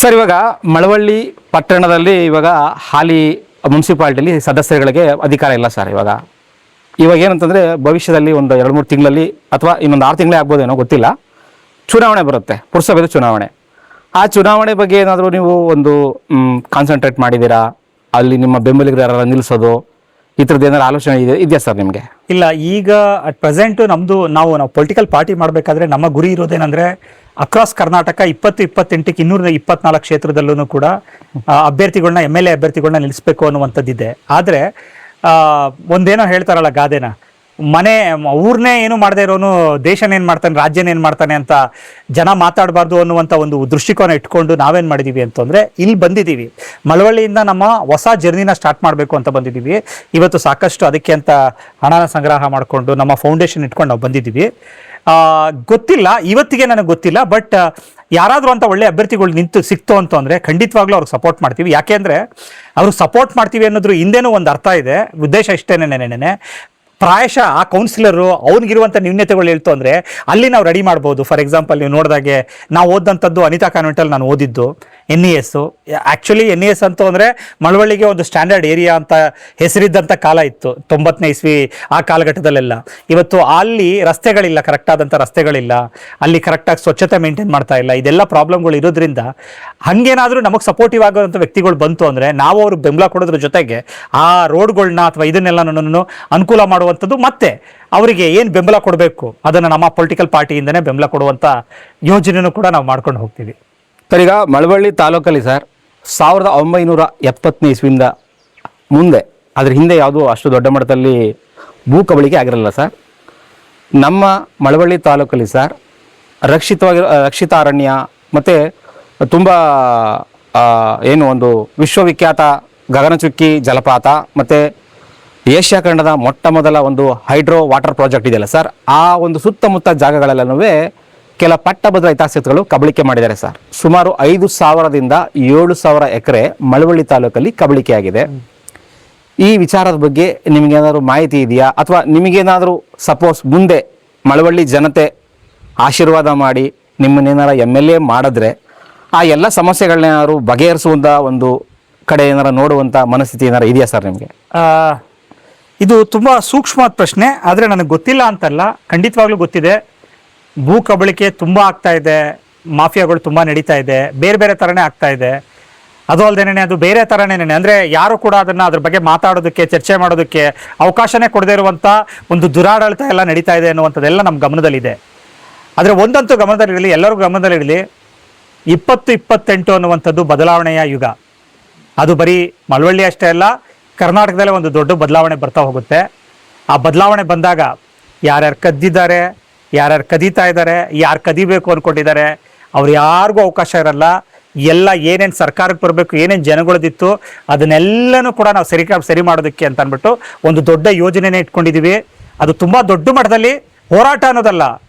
Sir, ಇವಾಗ ಮಳವಳ್ಳಿ ಪಟ್ಟಣದಲ್ಲಿ ಇವಾಗ ಹಾಲಿ ಮುನ್ಸಿಪಾಲ್ಟಿಲಿ ಸದಸ್ಯರುಗಳಿಗೆ ಅಧಿಕಾರ ಇಲ್ಲ ಸರ್. ಇವಾಗ ಏನಂತಂದರೆ ಭವಿಷ್ಯದಲ್ಲಿ ಒಂದು 2-3 ತಿಂಗಳಲ್ಲಿ ಅಥವಾ ಇನ್ನೊಂದು 6 ತಿಂಗಳೇ ಆಗ್ಬೋದೇನೋ ಗೊತ್ತಿಲ್ಲ, ಚುನಾವಣೆ ಬರುತ್ತೆ, ಪುರಸಭೆದು ಚುನಾವಣೆ. ಆ ಚುನಾವಣೆ ಬಗ್ಗೆ ಏನಾದರೂ ನೀವು ಒಂದು ಕಾನ್ಸಂಟ್ರೇಟ್ ಮಾಡಿದ್ದೀರಾ? ಅಲ್ಲಿ ನಿಮ್ಮ ಬೆಂಬಲಿಗರು ಯಾರು ನಿಲ್ಲಿಸೋದು ಈ ಥರದ್ದು ಏನಾದ್ರು ಆಲೋಚನೆ ಇದೆಯಾ ಸರ್ ನಿಮಗೆ? ಇಲ್ಲ, ಈಗ ಅಟ್ ಪ್ರೆಸೆಂಟು ನಾವು ಪೊಲಿಟಿಕಲ್ ಪಾರ್ಟಿ ಮಾಡಬೇಕಾದ್ರೆ ನಮ್ಮ ಗುರಿ ಇರೋದೇನೆಂದರೆ ಅಕ್ರಾಸ್ ಕರ್ನಾಟಕ 2028ಕ್ಕೆ 224 ಕ್ಷೇತ್ರದಲ್ಲೂ ಕೂಡ ಅಭ್ಯರ್ಥಿಗಳನ್ನ MLA ಅಭ್ಯರ್ಥಿಗಳನ್ನ ನಿಲ್ಲಿಸಬೇಕು ಅನ್ನುವಂಥದ್ದಿದೆ. ಆದರೆ ಒಂದೇನೋ ಹೇಳ್ತಾರಲ್ಲ ಗಾದೆನ, ಊರನ್ನೇ ಏನು ಮಾಡದೇ ಇರೋನು ದೇಶನೇನು ಮಾಡ್ತಾನೆ, ರಾಜ್ಯನೇನು ಮಾಡ್ತಾನೆ ಅಂತ ಜನ ಮಾತಾಡಬಾರ್ದು ಅನ್ನುವಂಥ ಒಂದು ದೃಷ್ಟಿಕೋನ ಇಟ್ಕೊಂಡು ನಾವೇನು ಮಾಡಿದ್ದೀವಿ ಅಂತಂದರೆ ಇಲ್ಲಿ ಬಂದಿದ್ದೀವಿ. ಮಳವಳ್ಳಿಯಿಂದ ನಮ್ಮ ಹೊಸ ಜರ್ನಿನ ಸ್ಟಾರ್ಟ್ ಮಾಡಬೇಕು ಅಂತ ಬಂದಿದ್ದೀವಿ. ಇವತ್ತು ಸಾಕಷ್ಟು ಅದಕ್ಕೆ ಅಂತ ಹಣನ ಸಂಗ್ರಹ ಮಾಡಿಕೊಂಡು ನಮ್ಮ ಫೌಂಡೇಶನ್ ಇಟ್ಕೊಂಡು ನಾವು ಬಂದಿದ್ದೀವಿ. ಗೊತ್ತಿಲ್ಲ, ಇವತ್ತಿಗೆ ನನಗೆ ಗೊತ್ತಿಲ್ಲ, ಬಟ್ ಯಾರಾದರೂ ಅಂತ ಒಳ್ಳೆ ಅಭ್ಯರ್ಥಿಗಳು ಸಿಕ್ತು ಅಂತಂದರೆ ಖಂಡಿತವಾಗ್ಲೂ ಅವ್ರಿಗೆ ಸಪೋರ್ಟ್ ಮಾಡ್ತೀವಿ. ಯಾಕೆಂದರೆ ಅವ್ರಿಗೆ ಸಪೋರ್ಟ್ ಮಾಡ್ತೀವಿ ಅನ್ನೋದ್ರ ಹಿಂದೆನೂ ಒಂದು ಅರ್ಥ ಇದೆ, ಉದ್ದೇಶ ಇಷ್ಟೇನೇನೆ. ಪ್ರಾಯಶಃ ಆ ಕೌನ್ಸಿಲರು ಅವ್ನಿಗಿರುವಂಥ ನ್ಯೂನ್ಯತೆಗಳು ಹೇಳ್ತು ಅಂದರೆ ಅಲ್ಲಿ ನಾವು ರೆಡಿ ಮಾಡ್ಬೋದು. ಫಾರ್ ಎಕ್ಸಾಂಪಲ್, ನೀವು ನೋಡಿದಾಗೆ ನಾವು ಓದಂಥದ್ದು ಅನಿತಾ ಕಾನ್ವೆಂಟಲ್ಲಿ ನಾನು ಓದಿದ್ದು NES. ಆ್ಯಕ್ಚುಲಿ NES ಅಂತ ಅಂದರೆ ಮಳವಳ್ಳಿಗೆ ಒಂದು ಸ್ಟ್ಯಾಂಡರ್ಡ್ ಏರಿಯಾ ಅಂತ ಹೆಸರಿದ್ದಂಥ ಕಾಲ ಇತ್ತು 90ನೇ ಇಸ್ವಿ ಆ ಕಾಲಘಟ್ಟದಲ್ಲೆಲ್ಲ. ಇವತ್ತು ಅಲ್ಲಿ ರಸ್ತೆಗಳಿಲ್ಲ, ಕರೆಕ್ಟಾದಂಥ ರಸ್ತೆಗಳಿಲ್ಲ, ಅಲ್ಲಿ ಕರೆಕ್ಟಾಗಿ ಸ್ವಚ್ಛತೆ ಮೇಂಟೈನ್ ಮಾಡ್ತಾ ಇಲ್ಲ. ಇದೆಲ್ಲ ಪ್ರಾಬ್ಲಮ್ಗಳು ಇರೋದ್ರಿಂದ ಹಾಗೇನಾದರೂ ನಮಗೆ ಸಪೋರ್ಟಿವ್ ಆಗೋಂಥ ವ್ಯಕ್ತಿಗಳು ಬಂತು ಅಂದರೆ ನಾವು ಅವ್ರಿಗೆ ಬೆಂಬಲ ಕೊಡೋದ್ರ ಜೊತೆಗೆ ಆ ರೋಡ್ಗಳನ್ನ ಅಥವಾ ಇದನ್ನೆಲ್ಲನೂ ಅನುಕೂಲ ಮಾಡುವಂಥದ್ದು, ಮತ್ತೆ ಅವರಿಗೆ ಏನು ಬೆಂಬಲ ಕೊಡಬೇಕು ಅದನ್ನು ನಮ್ಮ ಪೊಲಿಟಿಕಲ್ ಪಾರ್ಟಿಯಿಂದನೇ ಬೆಂಬಲ ಕೊಡುವಂಥ ಯೋಜನೆಯೂ ಕೂಡ ನಾವು ಮಾಡ್ಕೊಂಡು ಹೋಗ್ತೀವಿ. ಸರ್, ಈಗ ಮಳವಳ್ಳಿ ತಾಲೂಕಲ್ಲಿ ಸರ್ 1970ನೇ ಇಸ್ವಿಯಿಂದ ಮುಂದೆ, ಅದ್ರ ಹಿಂದೆ ಯಾವುದೂ ಅಷ್ಟು ದೊಡ್ಡ ಮಟ್ಟದಲ್ಲಿ ಭೂ ಕಬಳಿಕೆ ಆಗಿರಲಿಲ್ಲ ಸರ್. ನಮ್ಮ ಮಳವಳ್ಳಿ ತಾಲೂಕಲ್ಲಿ ಸರ್ ರಕ್ಷಿತ ಅರಣ್ಯ ಮತ್ತು ತುಂಬ ಏನು ಒಂದು ವಿಶ್ವವಿಖ್ಯಾತ ಗಗನಚುಕ್ಕಿ ಜಲಪಾತ ಮತ್ತು ಏಷ್ಯಾ ಖಂಡದ ಮೊಟ್ಟ ಮೊದಲ ಒಂದು ಹೈಡ್ರೋ ವಾಟರ್ ಪ್ರಾಜೆಕ್ಟ್ ಇದೆಯಲ್ಲ ಸರ್, ಆ ಒಂದು ಸುತ್ತಮುತ್ತ ಜಾಗಗಳೆಲ್ಲನೂ ಕೆಲ ಪಟ್ಟಭದ್ರ ಹಿತಾಸಕ್ತಿಗಳು ಕಬಳಿಕೆ ಮಾಡಿದ್ದಾರೆ ಸರ್. ಸುಮಾರು 5,000ದಿಂದ 7,000 ಎಕರೆ ಮಳವಳ್ಳಿ ತಾಲೂಕಲ್ಲಿ ಕಬಳಿಕೆಯಾಗಿದೆ. ಈ ವಿಚಾರದ ಬಗ್ಗೆ ನಿಮಗೇನಾದರೂ ಮಾಹಿತಿ ಇದೆಯಾ? ಅಥವಾ ನಿಮಗೇನಾದರೂ ಸಪೋಸ್ ಮುಂದೆ ಮಳವಳ್ಳಿ ಜನತೆ ಆಶೀರ್ವಾದ ಮಾಡಿ ನಿಮ್ಮನ್ನೇನಾರು MLA ಮಾಡಿದ್ರೆ ಆ ಎಲ್ಲ ಸಮಸ್ಯೆಗಳನ್ನೇನಾದ್ರು ಬಗೆಹರಿಸುವಂಥ ಒಂದು ಕಡೆ ಏನಾರು ನೋಡುವಂಥ ಮನಸ್ಥಿತಿ ಏನಾರು ಇದೆಯಾ ಸರ್ ನಿಮಗೆ? ಇದು ತುಂಬ ಸೂಕ್ಷ್ಮವಾದ ಪ್ರಶ್ನೆ, ಆದರೆ ನನಗೆ ಗೊತ್ತಿಲ್ಲ ಅಂತಲ್ಲ, ಖಂಡಿತವಾಗ್ಲೂ ಗೊತ್ತಿದೆ. ಭೂ ಕಬಳಿಕೆ ತುಂಬ ಆಗ್ತಾ ಇದೆ, ಮಾಫಿಯಾಗಳು ತುಂಬ ನಡೀತಾ ಇದೆ, ಬೇರೆ ಬೇರೆ ಥರನೇ ಆಗ್ತಾ ಇದೆ. ಅದು ಅಲ್ಲದೇನೆ ಅದು ಬೇರೆ ಥರನೇ, ಅಂದರೆ ಯಾರು ಕೂಡ ಅದ್ರ ಬಗ್ಗೆ ಮಾತಾಡೋದಕ್ಕೆ, ಚರ್ಚೆ ಮಾಡೋದಕ್ಕೆ ಅವಕಾಶನೇ ಕೊಡದೇ ಇರುವಂಥ ಒಂದು ದುರಾಡಳಿತ ಎಲ್ಲ ನಡೀತಾ ಇದೆ ಅನ್ನುವಂಥದ್ದೆಲ್ಲ ನಮ್ಮ ಗಮನದಲ್ಲಿದೆ. ಆದರೆ ಒಂದಂತೂ ಗಮನದಲ್ಲಿರಲಿ, ಎಲ್ಲರಿಗೂ ಗಮನದಲ್ಲಿರಲಿ, 2028 ಅನ್ನುವಂಥದ್ದು ಬದಲಾವಣೆಯ ಯುಗ. ಅದು ಬರೀ ಮಳವಳ್ಳಿ ಅಷ್ಟೇ ಅಲ್ಲ, ಕರ್ನಾಟಕದಲ್ಲೇ ಒಂದು ದೊಡ್ಡ ಬದಲಾವಣೆ ಬರ್ತಾ ಹೋಗುತ್ತೆ. ಆ ಬದಲಾವಣೆ ಬಂದಾಗ ಯಾರ್ಯಾರು ಕದ್ದಿದ್ದಾರೆ, ಯಾರ್ಯಾರು ಕದೀತಾ ಇದ್ದಾರೆ, ಯಾರು ಕದಿಬೇಕು ಅಂದ್ಕೊಂಡಿದ್ದಾರೆ, ಅವ್ರು ಯಾರಿಗೂ ಅವಕಾಶ ಇರಲ್ಲ. ಎಲ್ಲ ಏನೇನು ಸರ್ಕಾರಕ್ಕೆ ಬರಬೇಕು, ಏನೇನು ಜನಗಳದಿತ್ತು ಅದನ್ನೆಲ್ಲನೂ ಕೂಡ ನಾವು ಸರಿ ಮಾಡೋದಕ್ಕೆ ಅಂತ ಅಂದ್ಬಿಟ್ಟು ಒಂದು ದೊಡ್ಡ ಯೋಜನೆನೇ ಇಟ್ಕೊಂಡಿದ್ದೀವಿ. ಅದು ತುಂಬ ದೊಡ್ಡ ಮಟ್ಟದಲ್ಲಿ ಹೋರಾಟ ಅನ್ನೋದಲ್ಲ,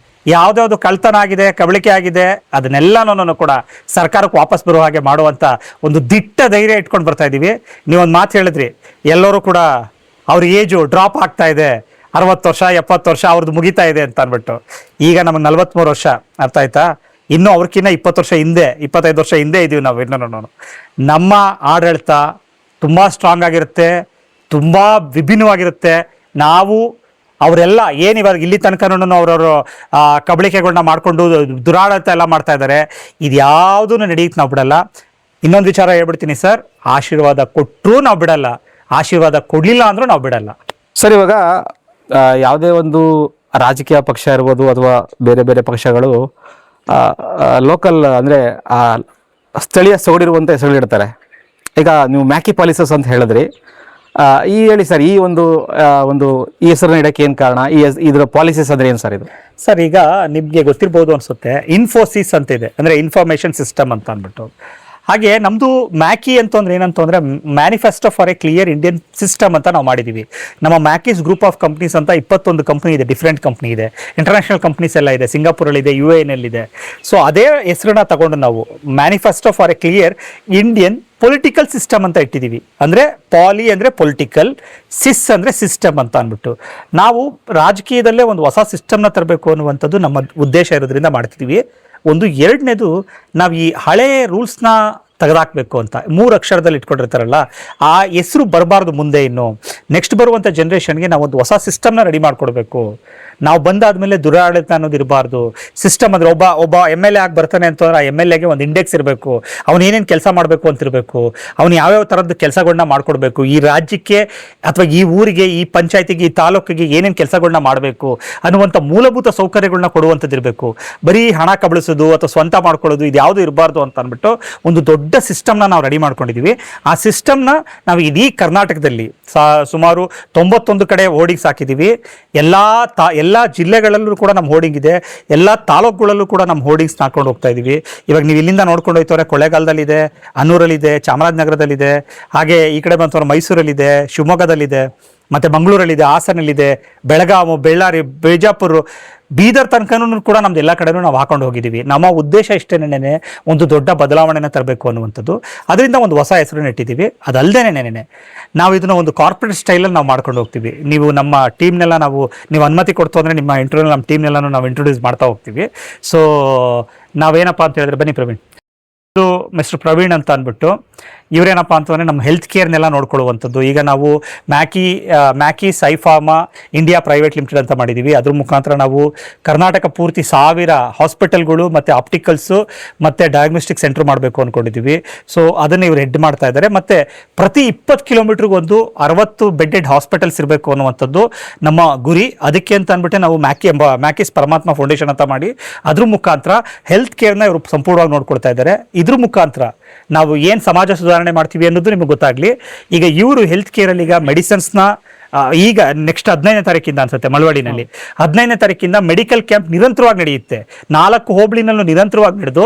ಯಾವುದ್ಯಾವುದು ಕಳ್ತನ ಆಗಿದೆ, ಕಬಳಿಕೆ ಆಗಿದೆ, ಅದನ್ನೆಲ್ಲನೂ ಕೂಡ ಸರ್ಕಾರಕ್ಕೆ ವಾಪಸ್ ಬರುವ ಹಾಗೆ ಮಾಡುವಂಥ ಒಂದು ದಿಟ್ಟ ಧೈರ್ಯ ಇಟ್ಕೊಂಡು ಬರ್ತಾ ಇದ್ದೀವಿ. ನೀವೊಂದು ಮಾತು ಹೇಳಿದ್ರಿ, ಎಲ್ಲರೂ ಕೂಡ ಅವ್ರ ಏಜು ಡ್ರಾಪ್ ಆಗ್ತಾ ಇದೆ, 60 ವರ್ಷ 70 ವರ್ಷ ಅವ್ರದ್ದು ಮುಗಿತಾ ಇದೆ ಅಂತ ಅಂದ್ಬಿಟ್ಟು. ಈಗ ನಮಗೆ 43 ವರ್ಷ, ಅರ್ಥ ಆಯ್ತಾ? ಇನ್ನೂ ಅವ್ರಕ್ಕಿಂತ 20 ವರ್ಷ ಹಿಂದೆ, 25 ವರ್ಷ ಹಿಂದೆ ಇದ್ದೀವಿ ನಾವು. ಇನ್ನೂ ನಮ್ಮ ಆಡಳಿತ ತುಂಬ ಸ್ಟ್ರಾಂಗ್ ಆಗಿರುತ್ತೆ, ತುಂಬ ವಿಭಿನ್ನವಾಗಿರುತ್ತೆ. ನಾವು ಅವರೆಲ್ಲ ಏನು ಇವಾಗ ಇಲ್ಲಿ ತನಕನೂ ಅವರವರು ಕಬಳಿಕೆಗಳನ್ನ ಮಾಡಿಕೊಂಡು ದುರಾಡಳಿತ ಎಲ್ಲ ಮಾಡ್ತಾ ಇದ್ದಾರೆ, ಇದು ಯಾವುದೂ ನಡೆಯುತ್ತೆ ನಾವು ಬಿಡಲ್ಲ. ಇನ್ನೊಂದು ವಿಚಾರ ಹೇಳ್ಬಿಡ್ತೀನಿ ಸರ್, ಆಶೀರ್ವಾದ ಕೊಟ್ಟರೂ ನಾವು ಬಿಡಲ್ಲ, ಆಶೀರ್ವಾದ ಕೊಡಲಿಲ್ಲ ಅಂದರೂ ನಾವು ಬಿಡಲ್ಲ. ಸರ್, ಇವಾಗ ಯಾವುದೇ ಒಂದು ರಾಜಕೀಯ ಪಕ್ಷ ಇರ್ಬೋದು ಅಥವಾ ಬೇರೆ ಬೇರೆ ಪಕ್ಷಗಳು ಲೋಕಲ್ ಅಂದರೆ ಸ್ಥಳೀಯ ಸೊಗಡಿರುವಂಥ ಹೆಸರುಗಳಿಡ್ತಾರೆ. ಈಗ ನೀವು ಮ್ಯಾಕಿ ಪಾಲಿಸಸ್ ಅಂತ ಹೇಳಿದ್ರಿ, ಹೇಳಿ ಸರ್, ಈ ಈ ಹೆಸರನ್ನ ಇಡಕ್ಕೆ ಏನು ಕಾರಣ? ಇದರ ಪಾಲಿಸೀಸ್ ಅಂದರೆ ಏನು ಸರ್ ಇದು? ಸರ್, ಈಗ ನಿಮಗೆ ಗೊತ್ತಿರ್ಬೋದು ಅನಿಸುತ್ತೆ, ಇನ್ಫೋಸಿಸ್ ಅಂತ ಇದೆ, ಅಂದರೆ ಇನ್ಫಾರ್ಮೇಷನ್ ಸಿಸ್ಟಮ್ ಅಂತ ಅಂದ್ಬಿಟ್ಟು. ಹಾಗೆ ನಮ್ಮದು ಮ್ಯಾಕಿ ಅಂತಂದ್ರೆ ಏನಂತಂದರೆ manifesto for A clear Indian system ಅಂತ ನಾವು ಮಾಡಿದ್ದೀವಿ. ನಮ್ಮ ಮ್ಯಾಕಿಸ್ ಗ್ರೂಪ್ ಆಫ್ ಕಂಪ್ನೀಸ್ ಅಂತ 21 ಕಂಪ್ನಿ ಇದೆ, ಡಿಫ್ರೆಂಟ್ ಕಂಪ್ನಿ ಇದೆ, ಇಂಟರ್ನ್ಯಾಷನಲ್ ಕಂಪ್ನೀಸ್ ಎಲ್ಲ ಇದೆ, ಸಿಂಗಾಪುರಲ್ಲಿದೆ, UAEನಲ್ಲಿದೆ. ಸೊ ಅದೇ ಹೆಸರನ್ನ ತಗೊಂಡು ನಾವು manifesto for A clear Indian political system ಅಂತ ಇಟ್ಟಿದ್ದೀವಿ. ಅಂದರೆ ಪಾಲಿ ಅಂದರೆ ಪೊಲಿಟಿಕಲ್, ಸಿಸ್ ಅಂದರೆ ಸಿಸ್ಟಮ್ ಅಂತ ಅಂದ್ಬಿಟ್ಟು ನಾವು ರಾಜಕೀಯದಲ್ಲೇ ಒಂದು ಹೊಸ ಸಿಸ್ಟಮ್ನ ತರಬೇಕು ಅನ್ನುವಂಥದ್ದು ನಮ್ಮ ಉದ್ದೇಶ ಇರೋದ್ರಿಂದ ಮಾಡ್ತಿದ್ದೀವಿ. ಒಂದು. ಎರಡನೇದು, ನಾವು ಈ ಹಳೆ ರೂಲ್ಸ್ನ ತೆಗೆದಾಕಬೇಕು ಅಂತ 3 ಅಕ್ಷರದಲ್ಲಿ ಇಟ್ಕೊಂಡಿರ್ತಾರಲ್ಲ, ಆ ಹೆಸರು ಬರಬಾರ್ದು ಮುಂದೆ. ಇನ್ನು ನೆಕ್ಸ್ಟ್ ಬರುವಂಥ ಜನ್ರೇಷನ್ಗೆ ನಾವು ಒಂದು ಹೊಸ ಸಿಸ್ಟಮ್ನ ರೆಡಿ ಮಾಡಿಕೊಡ್ಬೇಕು. ನಾವು ಬಂದಾದ್ಮೇಲೆ ದುರಾಡಳಿತ ಅನ್ನೋದು ಇರಬಾರ್ದು. ಸಿಸ್ಟಮ್ ಅಂದರೆ ಒಬ್ಬ MLA ಆಗಿ ಬರ್ತಾನೆ ಅಂತಂದ್ರೆ ಆ MLAಗೆ ಒಂದು ಇಂಡೆಕ್ಸ್ ಇರಬೇಕು, ಅವನು ಏನೇನು ಕೆಲಸ ಮಾಡಬೇಕು ಅಂತಿರಬೇಕು, ಅವನು ಯಾವ್ಯಾವ ಥರದ್ದು ಕೆಲಸಗಳನ್ನ ಮಾಡಿಕೊಡ್ಬೇಕು, ಈ ರಾಜ್ಯಕ್ಕೆ ಅಥವಾ ಈ ಊರಿಗೆ, ಈ ಪಂಚಾಯತಿಗೆ, ಈ ತಾಲೂಕಿಗೆ ಏನೇನು ಕೆಲಸಗಳನ್ನ ಮಾಡಬೇಕು ಅನ್ನುವಂಥ ಮೂಲಭೂತ ಸೌಕರ್ಯಗಳನ್ನ ಕೊಡುವಂಥದ್ದಿರಬೇಕು. ಬರೀ ಹಣ ಕಬಳಿಸೋದು ಅಥವಾ ಸ್ವಂತ ಮಾಡ್ಕೊಳ್ಳೋದು ಇದು ಯಾವುದು ಇರಬಾರ್ದು ಅಂತ ಅಂದ್ಬಿಟ್ಟು ಒಂದು ದೊಡ್ಡ ಸಿಸ್ಟಮ್ನ ನಾವು ರೆಡಿ ಮಾಡ್ಕೊಂಡಿದ್ದೀವಿ. ಆ ಸಿಸ್ಟಮ್ನ ನಾವು ಇಡೀ ಕರ್ನಾಟಕದಲ್ಲಿ ಸುಮಾರು 91 ಕಡೆ ಹೋರ್ಡಿಂಗ್ಸ್ ಹಾಕಿದ್ದೀವಿ. ಎಲ್ಲ ಜಿಲ್ಲೆಗಳಲ್ಲೂ ಕೂಡ ನಮ್ಮ ಹೋರ್ಡಿಂಗ್ ಇದೆ, ಎಲ್ಲ ತಾಲೂಕುಗಳಲ್ಲೂ ಕೂಡ ನಮ್ಮ ಹೋರ್ಡಿಂಗ್ಸ್ ಹಾಕೊಂಡು ಹೋಗ್ತಾ ಇದ್ದೀವಿ. ಇವಾಗ ನೀವು ಇಲ್ಲಿಂದ ನೋಡ್ಕೊಂಡು ಹೋಯ್ತವ್ರೆ, ಕೊಳ್ಳೇಗಾಲದಲ್ಲಿದೆ, ಅನ್ನೂರಲ್ಲಿದೆ, ಚಾಮರಾಜನಗರದಲ್ಲಿದೆ, ಹಾಗೆ ಈ ಕಡೆ ಬಂತವ್ರೆ ಮೈಸೂರಲ್ಲಿದೆ, ಶಿವಮೊಗ್ಗದಲ್ಲಿದೆ, ಮತ್ತು ಮಂಗಳೂರಲ್ಲಿದೆ, ಹಾಸನಲ್ಲಿದೆ, ಬೆಳಗಾವಿ, ಬೆಳ್ಳಾರಿ, ಬಿಜಾಪುರ, ಬೀದರ್ ತನಕನೂ ಕೂಡ ನಮ್ದು ಎಲ್ಲ ಕಡೆನೂ ನಾವು ಹಾಕೊಂಡು ಹೋಗಿದ್ದೀವಿ. ನಮ್ಮ ಉದ್ದೇಶ ಇಷ್ಟೇನೆ, ಒಂದು ದೊಡ್ಡ ಬದಲಾವಣೆನ ತರಬೇಕು ಅನ್ನುವಂಥದ್ದು. ಅದರಿಂದ ಒಂದು ಹೊಸ ಹೆಸರನ್ನು ಇಟ್ಟಿದ್ದೀವಿ. ಅದಲ್ಲದೇನೆ ನಾವು ಇದನ್ನು ಒಂದು ಕಾರ್ಪೊರೇಟ್ ಸ್ಟೈಲಲ್ಲಿ ನಾವು ಮಾಡ್ಕೊಂಡು ಹೋಗ್ತೀವಿ. ನೀವು ನಮ್ಮ ಟೀಮ್ನೆಲ್ಲ ನೀವು ಅನುಮತಿ ಕೊಡ್ತು ಅಂದರೆ ನಿಮ್ಮ ಇಂಟರ್ವ್ಯೂ ನಮ್ಮ ಟೀಮ್ನೆಲ್ಲನೂ ನಾವು ಇಂಟ್ರೊಡ್ಯೂಸ್ ಮಾಡ್ತಾ ಹೋಗ್ತೀವಿ. ಸೊ ನಾವೇನಪ್ಪ ಅಂತ ಹೇಳಿದ್ರೆ, ಬನ್ನಿ ಪ್ರವೀಣ್. ಇದು ಮಿಸ್ಟರ್ ಪ್ರವೀಣ್ ಅಂತ ಅಂದ್ಬಿಟ್ಟು ಇವರೇನಪ್ಪ ಅಂತಂದರೆ ನಮ್ಮ ಹೆಲ್ತ್ ಕೇರ್ನೆಲ್ಲ ನೋಡ್ಕೊಳ್ಳುವಂಥದ್ದು. ಈಗ ನಾವು ಮ್ಯಾಕಿ ಸೈಫಾರ್ಮಾ ಇಂಡಿಯಾ ಪ್ರೈವೇಟ್ ಲಿಮಿಟೆಡ್ ಅಂತ ಮಾಡಿದ್ದೀವಿ. ಅದ್ರ ಮುಖಾಂತರ ನಾವು ಕರ್ನಾಟಕ ಪೂರ್ತಿ 1000 ಹಾಸ್ಪಿಟಲ್ಗಳು ಮತ್ತು ಆಪ್ಟಿಕಲ್ಸು ಮತ್ತು ಡಯಾಗ್ನೋಸ್ಟಿಕ್ ಸೆಂಟರ್ ಮಾಡಬೇಕು ಅಂದ್ಕೊಂಡಿದ್ದೀವಿ. ಸೊ ಅದನ್ನು ಇವರು ಹೆಡ್ ಮಾಡ್ತಾ ಇದ್ದಾರೆ. ಮತ್ತು ಪ್ರತಿ 20 ಕಿಲೋಮೀಟ್ರಿಗೊಂದು 60 ಬೆಡ್ಡೆಡ್ ಹಾಸ್ಪಿಟಲ್ಸ್ ಇರಬೇಕು ಅನ್ನುವಂಥದ್ದು ನಮ್ಮ ಗುರಿ. ಅದಕ್ಕೆ ಅಂತ ಅಂದ್ಬಿಟ್ಟು ನಾವು ಮ್ಯಾಕಿಸ್ ಪರಮಾತ್ಮ ಫೌಂಡೇಶನ್ ಅಂತ ಮಾಡಿ ಅದ್ರ ಮುಖಾಂತರ ಹೆಲ್ತ್ ಕೇರ್ನ ಇವರು ಸಂಪೂರ್ಣವಾಗಿ ನೋಡ್ಕೊಳ್ತಾ ಇದ್ದಾರೆ. ಇದ್ರ ಮುಖಾಂತರ ನಾವು ಏನು ಸಮಾಜ ಸುಧಾರಣೆ ಮಾಡ್ತೀವಿ ಅನ್ನೋದು ನಿಮಗೆ ಗೊತ್ತಾಗಲಿ. ಈಗ ಇವರು ಹೆಲ್ತ್ ಕೇರಲ್ಲಿ ಈಗ ಮೆಡಿಸಿನ್ಸ್ನ ಈಗ ನೆಕ್ಸ್ಟ್ 15ನೇ ತಾರೀಕಿಂದ ಅನ್ಸುತ್ತೆ ಮಳವಳ್ಳಿನಲ್ಲಿ 15ನೇ ತಾರೀಕಿಂದ ಮೆಡಿಕಲ್ ಕ್ಯಾಂಪ್ ನಿರಂತರವಾಗಿ ನಡೆಯುತ್ತೆ. 4 ಹೋಬಳಿನಲ್ಲೂ ನಿರಂತರವಾಗಿ ನಡೆದು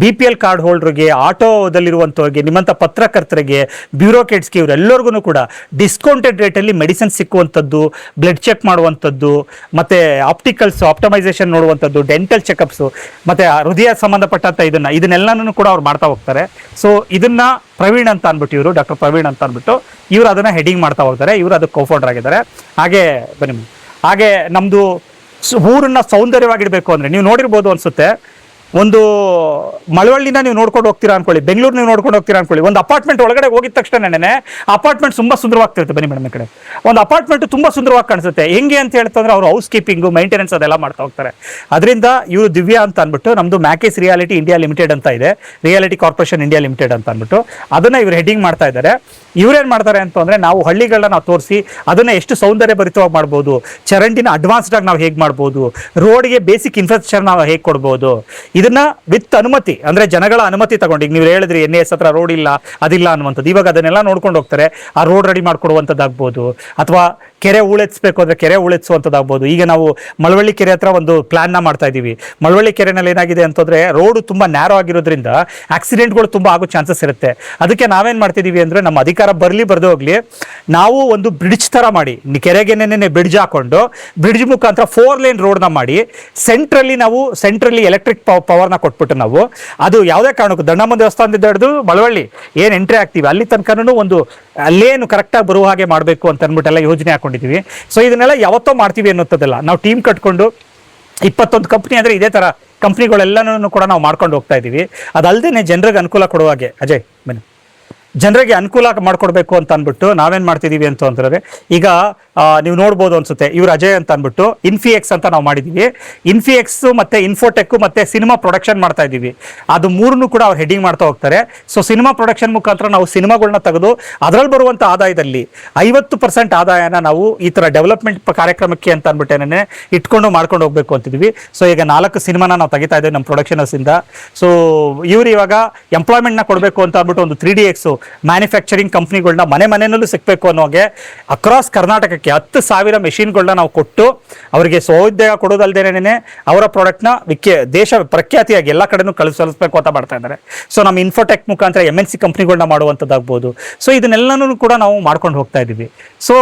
BPL ಕಾರ್ಡ್ ಹೋಲ್ಡರ್ಗೆ, ಆಟೋದಲ್ಲಿರುವಂಥವ್ರಿಗೆ, ನಿಮ್ಮಂಥ ಪತ್ರಕರ್ತರಿಗೆ, ಬ್ಯೂರೋಕ್ರೇಟ್ಸ್ಗೆ, ಇವರೆಲ್ಲರಿಗೂ ಕೂಡ ಡಿಸ್ಕೌಂಟೆಡ್ ರೇಟಲ್ಲಿ ಮೆಡಿಸಿನ್ ಸಿಕ್ಕುವಂಥದ್ದು, ಬ್ಲಡ್ ಚೆಕ್ ಮಾಡುವಂಥದ್ದು, ಮತ್ತು ಆಪ್ಟಮೈಸೇಷನ್ ನೋಡುವಂಥದ್ದು, ಡೆಂಟಲ್ ಚೆಕಪ್ಸು, ಮತ್ತು ಹೃದಯ ಸಂಬಂಧಪಟ್ಟಂಥ ಇದನ್ನೆಲ್ಲನೂ ಕೂಡ ಅವ್ರು ಮಾಡ್ತಾ ಹೋಗ್ತಾರೆ. ಸೊ ಇದನ್ನು ಪ್ರವೀಣ್ ಅಂತ ಅಂದ್ಬಿಟ್ಟು ಇವರು ಡಾಕ್ಟರ್ ಪ್ರವೀಣ್ ಅಂತ ಅಂದ್ಬಿಟ್ಟು ಇವರು ಅದನ್ನು ಹೆಡಿಂಗ್ ಮಾಡ್ತಾ ಹೋಗ್ತಾರೆ. ಇವರು ಅದಕ್ಕೆ ಕೋಫೌಂಡರ್ ಆಗಿದ್ದಾರೆ. ಹಾಗೆ ನಮ್ಮದು ಊರನ್ನ ಸೌಂದರ್ಯವಾಗಿಡಬೇಕು ಅಂದರೆ ನೀವು ನೋಡಿರ್ಬೋದು ಅನಿಸುತ್ತೆ, ಒಂದು ಮಳವಳ್ಳಿನ ನೀವು ನೋಡ್ಕೊಂಡು ಹೋಗ್ತೀರಾ ಅನ್ಕೊಳ್ಳಿ, ಬೆಂಗಳೂರು ನೀವು ನೋಡ್ಕೊಂಡು ಹೋಗ್ತೀರಾ ಅನ್ಕೊಳ್ಳಿ, ಒಂದು ಅಪಾರ್ಟ್ಮೆಂಟ್ ಒಳಗಡೆ ಹೋಗಿದ ತಕ್ಷಣನೇ ಅಪಾರ್ಟ್ಮೆಂಟ್ ತುಂಬ ಸುಂದರವಾಗ್ತಿರುತ್ತೆ. ಬನ್ನಿ ಮೇಡಮ್, ಈ ಕಡೆ ಒಂದು ಅಪಾರ್ಟ್ಮೆಂಟ್ ತುಂಬ ಸುಂದರವಾಗಿ ಕಾಣಿಸುತ್ತೆ. ಹೆಂಗೆ ಅಂತ ಹೇಳ್ತಂದ್ರೆ ಅವರು ಹೌಸ್ ಕೀಪಿಂಗು, ಮೇಂಟೆನೆನ್ಸ್ ಅದೆಲ್ಲ ಮಾಡ್ತಾ ಹೋಗ್ತಾರೆ. ಅದರಿಂದ ಇವರು ದಿವ್ಯಾ ಅಂತ ಅಂದ್ಬಿಟ್ಟು ನಮ್ಮದು ಮ್ಯಾಕಿಸ್ ರಿಯಾಲಿಟಿ ಇಂಡಿಯಾ ಲಿಮಿಟೆಡ್ ಅಂತ ಇದೆ, ರಿಯಾಲಿಟಿ ಕಾರ್ಪೊರೇಷನ್ ಇಂಡಿಯಾ ಲಿಮಿಟೆಡ್ ಅಂತ ಅಂದ್ಬಿಟ್ಟು ಅದನ್ನು ಇವರು ಹೆಡಿಂಗ್ ಮಾಡ್ತಾ ಇದ್ದಾರೆ. ಇವರೇನು ಮಾಡ್ತಾರೆ ಅಂತಂದರೆ, ನಾವು ಹಳ್ಳಿಗಳನ್ನ ನಾವು ತೋರಿಸಿ ಅದನ್ನು ಎಷ್ಟು ಸೌಂದರ್ಯ ಭರಿತವಾಗಿ ಮಾಡ್ಬೋದು, ಚರಂಡಿನ ಅಡ್ವಾನ್ಸ್ಡಾಗಿ ನಾವು ಹೇಗೆ ಮಾಡ್ಬೋದು, ರೋಡ್ಗೆ ಬೇಸಿಕ್ ಇನ್ಫ್ರಾಸ್ಟ್ರಕ್ಚರ್ ನಾವು ಹೇಗೆ ಕೊಡ್ಬೋದು, ಇದನ್ನ ವಿತ್ ಅನುಮತಿ ಅಂದರೆ ಜನಗಳ ಅನುಮತಿ ತಗೊಂಡು. ಈಗ ನೀವು ಹೇಳಿದ್ರಿ NAS ಹತ್ರ ರೋಡ್ ಇಲ್ಲ, ಅದಿಲ್ಲ ಅನ್ನುವಂಥದ್ದು. ಇವಾಗ ಅದನ್ನೆಲ್ಲ ನೋಡ್ಕೊಂಡು ಹೋಗ್ತಾರೆ. ಆ ರೋಡ್ ರೆಡಿ ಮಾಡ್ಕೊಡುವಂಥದ್ದಾಗ್ಬೋದು, ಅಥವಾ ಕೆರೆ ಉಳಿಸ್ಬೇಕು ಅಂದರೆ ಕೆರೆ ಉಳಿಸುವಂಥದ್ದಾಗ್ಬೋದು. ಈಗ ನಾವು ಮಳವಳ್ಳಿ ಕೆರೆ ಹತ್ರ ಒಂದು ಪ್ಲಾನ್ನ ಮಾಡ್ತಾ ಇದ್ದೀವಿ. ಮಳವಳ್ಳಿ ಕೆರೆನಲ್ಲಿ ಏನಾಗಿದೆ ಅಂತಂದರೆ ರೋಡು ತುಂಬ ನ್ಯಾರೋ ಆಗಿರೋದ್ರಿಂದ ಆಕ್ಸಿಡೆಂಟ್ಗಳು ತುಂಬ ಆಗೋ ಚಾನ್ಸಸ್ ಇರುತ್ತೆ. ಅದಕ್ಕೆ ನಾವೇನು ಮಾಡ್ತಿದ್ದೀವಿ ಅಂದರೆ, ನಮ್ಮ ಅಧಿಕಾರ ಬರದೇ ಹೋಗಲಿ, ನಾವು ಒಂದು ಬ್ರಿಡ್ಜ್ ಥರ ಮಾಡಿ, ಕೆರೆಗೆನೇ ಬ್ರಿಡ್ಜ್ ಹಾಕೊಂಡು ಬ್ರಿಡ್ಜ್ ಮುಖಾಂತರ 4 ಲೇನ್ ರೋಡ್ನ ಮಾಡಿ ಸೆಂಟ್ರಲ್ಲಿ ಎಲೆಕ್ಟ್ರಿಕ್ ಪವರ್ನ ಕೊಟ್ಬಿಟ್ಟು ನಾವು ಅದು ಯಾವುದೇ ಕಾರಣಕ್ಕೂ ದಂಡಮ್ಮ ದೇವಸ್ಥಾನದಿಂದ ಹಿಡಿದು ಮಳವಳ್ಳಿ ಏನು ಎಂಟ್ರಿ ಆಗ್ತೀವಿ ಅಲ್ಲಿ ತನಕನೂ ಒಂದು ಲೇನು ಕರೆಕ್ಟಾಗಿ ಬರುವ ಹಾಗೆ ಮಾಡಬೇಕು ಅಂತ ಅಂದ್ಬಿಟ್ಟೆಲ್ಲ ಯೋಜನೆ ಹಾಕೊಂಡಿದ್ದೀವಿ. ಸೊ ಇದನ್ನೆಲ್ಲ ಯಾವತ್ತೋ ಮಾಡ್ತೀವಿ ಅನ್ನೋದಲ್ಲ, ನಾವು ಟೀಮ್ ಕಟ್ಕೊಂಡು 21 ಕಂಪ್ನಿ ಅಂದರೆ ಇದೇ ಥರ ಕಂಪ್ನಿಗಳೆಲ್ಲನೂ ಕೂಡ ನಾವು ಮಾಡ್ಕೊಂಡು ಹೋಗ್ತಾ ಇದ್ದೀವಿ. ಅದಲ್ಲದೆ ಜನರಿಗೆ ಅನುಕೂಲ ಕೊಡುವ ಹಾಗೆ, ಅಜಯ್ ಬನ್ನಿ, ಜನರಿಗೆ ಅನುಕೂಲ ಮಾಡಿಕೊಡ್ಬೇಕು ಅಂತ ಅಂದ್ಬಿಟ್ಟು ನಾವೇನು ಮಾಡ್ತಿದ್ದೀವಿ ಅಂತಂದರೆ, ಈಗ ನೀವು ನೋಡ್ಬೋದು ಅನ್ಸುತ್ತೆ, ಇವ್ರು ಅಜಯ್ ಅಂತ ಅಂದ್ಬಿಟ್ಟು ಇನ್ಫಿಎಕ್ಸ್ ಅಂತ ನಾವು ಮಾಡಿದ್ದೀವಿ. ಇನ್ಫಿಎಕ್ಸ್ ಮತ್ತು ಇನ್ಫೋಟೆಕ್ ಮತ್ತು ಸಿನಿಮಾ ಪ್ರೊಡಕ್ಷನ್ ಮಾಡ್ತಾ ಇದ್ದೀವಿ. ಅದು 3 ಕೂಡ ಅವ್ರು ಹೆಡಿಂಗ್ ಮಾಡ್ತಾ ಹೋಗ್ತಾರೆ. ಸೊ ಸಿನಿಮಾ ಪ್ರೊಡಕ್ಷನ್ ಮುಖಾಂತರ ನಾವು ಸಿನಿಮಾಗಳನ್ನ ತೆಗೆದು ಅದರಲ್ಲಿ ಬರುವಂಥ ಆದಾಯದಲ್ಲಿ 50% ಆದಾಯನ ನಾವು ಈ ಥರ ಡೆವಲಪ್ಮೆಂಟ್ ಕಾರ್ಯಕ್ರಮಕ್ಕೆ ಅಂತ ಅಂದ್ಬಿಟ್ಟೇನೆ ಇಟ್ಕೊಂಡು ಮಾಡ್ಕೊಂಡು ಹೋಗ್ಬೇಕು ಅಂತಿದ್ವಿ. ಸೊ ಈಗ 4 ಸಿನಿಮಾನ ನಾವು ತೆಗಿತಾ ಇದ್ದೀವಿ ನಮ್ಮ ಪ್ರೊಡಕ್ಷನರ್ಸಿಂದ. ಸೊ ಇವರು ಇವಾಗ ಎಂಪ್ಲಾಯ್ಮೆಂಟ್ನ ಕೊಡಬೇಕು ಅಂತ ಅಂದ್ಬಿಟ್ಟು ಒಂದು 3DX ಮ್ಯಾನುಫ್ಯಾಕ್ಚರಿಂಗ್ ಕಂಪ್ನಿಗಳನ್ನ ಮನೆಯಲ್ಲೂ ಸಿಗಬೇಕು ಅನ್ನೋಗೆ ಅಕ್ರಾಸ್ ಕರ್ನಾಟಕಕ್ಕೆ 10,000 ಮೆಷಿನ್ಗಳನ್ನ ನಾವು ಕೊಟ್ಟು ಅವರಿಗೆ ಸ್ವಉದ್ಯೋಗ ಕೊಡೋದಲ್ದೇನೆ ಅವರ ಪ್ರಾಡಕ್ಟ್ನ ದೇಶ ಪ್ರಖ್ಯಾತಿಯಾಗಿ ಎಲ್ಲ ಕಡೆನೂ ಕಳಿಸಬೇಕು ಅಂತ ಮಾಡ್ತಾ ಇದ್ದಾರೆ. ಸೊ ನಮ್ಮ ಇನ್ಫೋಟೆಕ್ ಮುಖಾಂತರ MNC ಕಂಪ್ನಿಗಳನ್ನ ಮಾಡುವಂಥದ್ದಾಗ್ಬೋದು. ಸೊ ಇದನ್ನೆಲ್ಲನೂ ಕೂಡ ನಾವು ಮಾಡ್ಕೊಂಡು ಹೋಗ್ತಾ ಇದ್ದೀವಿ. ಸೊ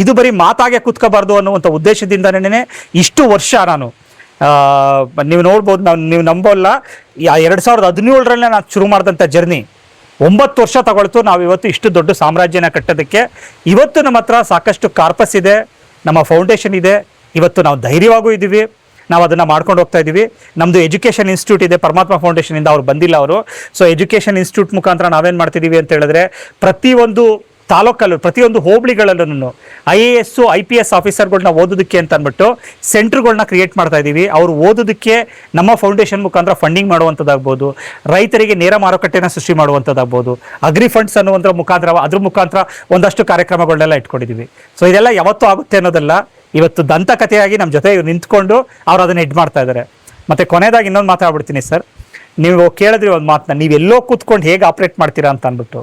ಇದು ಬರೀ ಮಾತಾಗೆ ಕೂತ್ಕೋಬಾರ್ದು ಅನ್ನುವಂಥ ಉದ್ದೇಶದಿಂದನೇ ಇಷ್ಟು ವರ್ಷ ನಾನು ನೀವು ನೋಡ್ಬೋದು, ನೀವು ನಂಬೋಲ್ಲ, 2017ರಲ್ಲೇ ನಾನು ಶುರು ಮಾಡಿದಂಥ ಜರ್ನಿ 9 ವರ್ಷ ತಗೊಳ್ತು. ನಾವು ಇವತ್ತು ಇಷ್ಟು ದೊಡ್ಡ ಸಾಮ್ರಾಜ್ಯನ ಕಟ್ಟೋದಕ್ಕೆ. ಇವತ್ತು ನಮ್ಮ ಹತ್ರ ಸಾಕಷ್ಟು ಕಾರ್ಪಸ್ ಇದೆ, ನಮ್ಮ ಫೌಂಡೇಶನ್ ಇದೆ. ಇವತ್ತು ನಾವು ಧೈರ್ಯವಾಗೂ ಇದ್ದೀವಿ. ನಾವು ಅದನ್ನು ಮಾಡ್ಕೊಂಡು ಹೋಗ್ತಾ ಇದ್ದೀವಿ. ನಮ್ಮದು ಎಜುಕೇಷನ್ ಇನ್ಸ್ಟಿಟ್ಯೂಟ್ ಇದೆ, ಪರಮಾತ್ಮ ಫೌಂಡೇಶನಿಂದ ಅವ್ರು ಬಂದಿಲ್ಲ ಅವರು. ಸೊ ಎಜುಕೇಷನ್ ಇನ್ಸ್ಟಿಟ್ಯೂಟ್ ಮುಖಾಂತರ ನಾವೇನು ಮಾಡ್ತಿದ್ದೀವಿ ಅಂತ ಹೇಳಿದ್ರೆ, ಪ್ರತಿಯೊಂದು ತಾಲೂಕಲ್ಲೂ ಪ್ರತಿಯೊಂದು ಹೋಬಳಿಗಳಲ್ಲೂ IAS IPS ಆಫೀಸರ್ಗಳನ್ನ ಓದೋದಕ್ಕೆ ಅಂತ ಅಂದ್ಬಿಟ್ಟು ಸೆಂಟ್ರ್ಗಳನ್ನ ಕ್ರಿಯೇಟ್ ಮಾಡ್ತಾ ಇದ್ದೀವಿ. ಅವರು ಓದೋದಕ್ಕೆ ನಮ್ಮ ಫೌಂಡೇಶನ್ ಮುಖಾಂತರ ಫಂಡಿಂಗ್ ಮಾಡುವಂಥದ್ದಾಗ್ಬೋದು, ರೈತರಿಗೆ ನೇರ ಮಾರುಕಟ್ಟೆನ ಸೃಷ್ಟಿ ಮಾಡುವಂಥದ್ದಾಗ್ಬೋದು, ಅಗ್ರಿ ಫಂಡ್ಸ್ ಅನ್ನುವಂಥ ಮುಖಾಂತರ ಅದ್ರ ಮುಖಾಂತರ ಒಂದಷ್ಟು ಕಾರ್ಯಕ್ರಮಗಳನ್ನೆಲ್ಲ ಇಟ್ಕೊಂಡಿದ್ದೀವಿ. ಸೊ ಇದೆಲ್ಲ ಯಾವತ್ತೂ ಆಗುತ್ತೆ ಅನ್ನೋದಲ್ಲ, ಇವತ್ತು ದಂತಕಥೆಯಾಗಿ ನಮ್ಮ ಜೊತೆ ನಿಂತ್ಕೊಂಡು ಅವ್ರು ಅದನ್ನು ಎಡ್ ಮಾಡ್ತಾ ಇದ್ದಾರೆ. ಮತ್ತು ಕೊನೆಯದಾಗಿ ಇನ್ನೊಂದು ಮಾತಾಡ್ಬಿಡ್ತೀನಿ ಸರ್. ನೀವು ಕೇಳಿದ್ರಿ ಒಂದು ಮಾತನ್ನ, ನೀವೆಲ್ಲೋ ಕೂತ್ಕೊಂಡು ಹೇಗೆ ಆಪ್ರೇಟ್ ಮಾಡ್ತೀರಾ ಅಂತ ಅಂದ್ಬಿಟ್ಟು.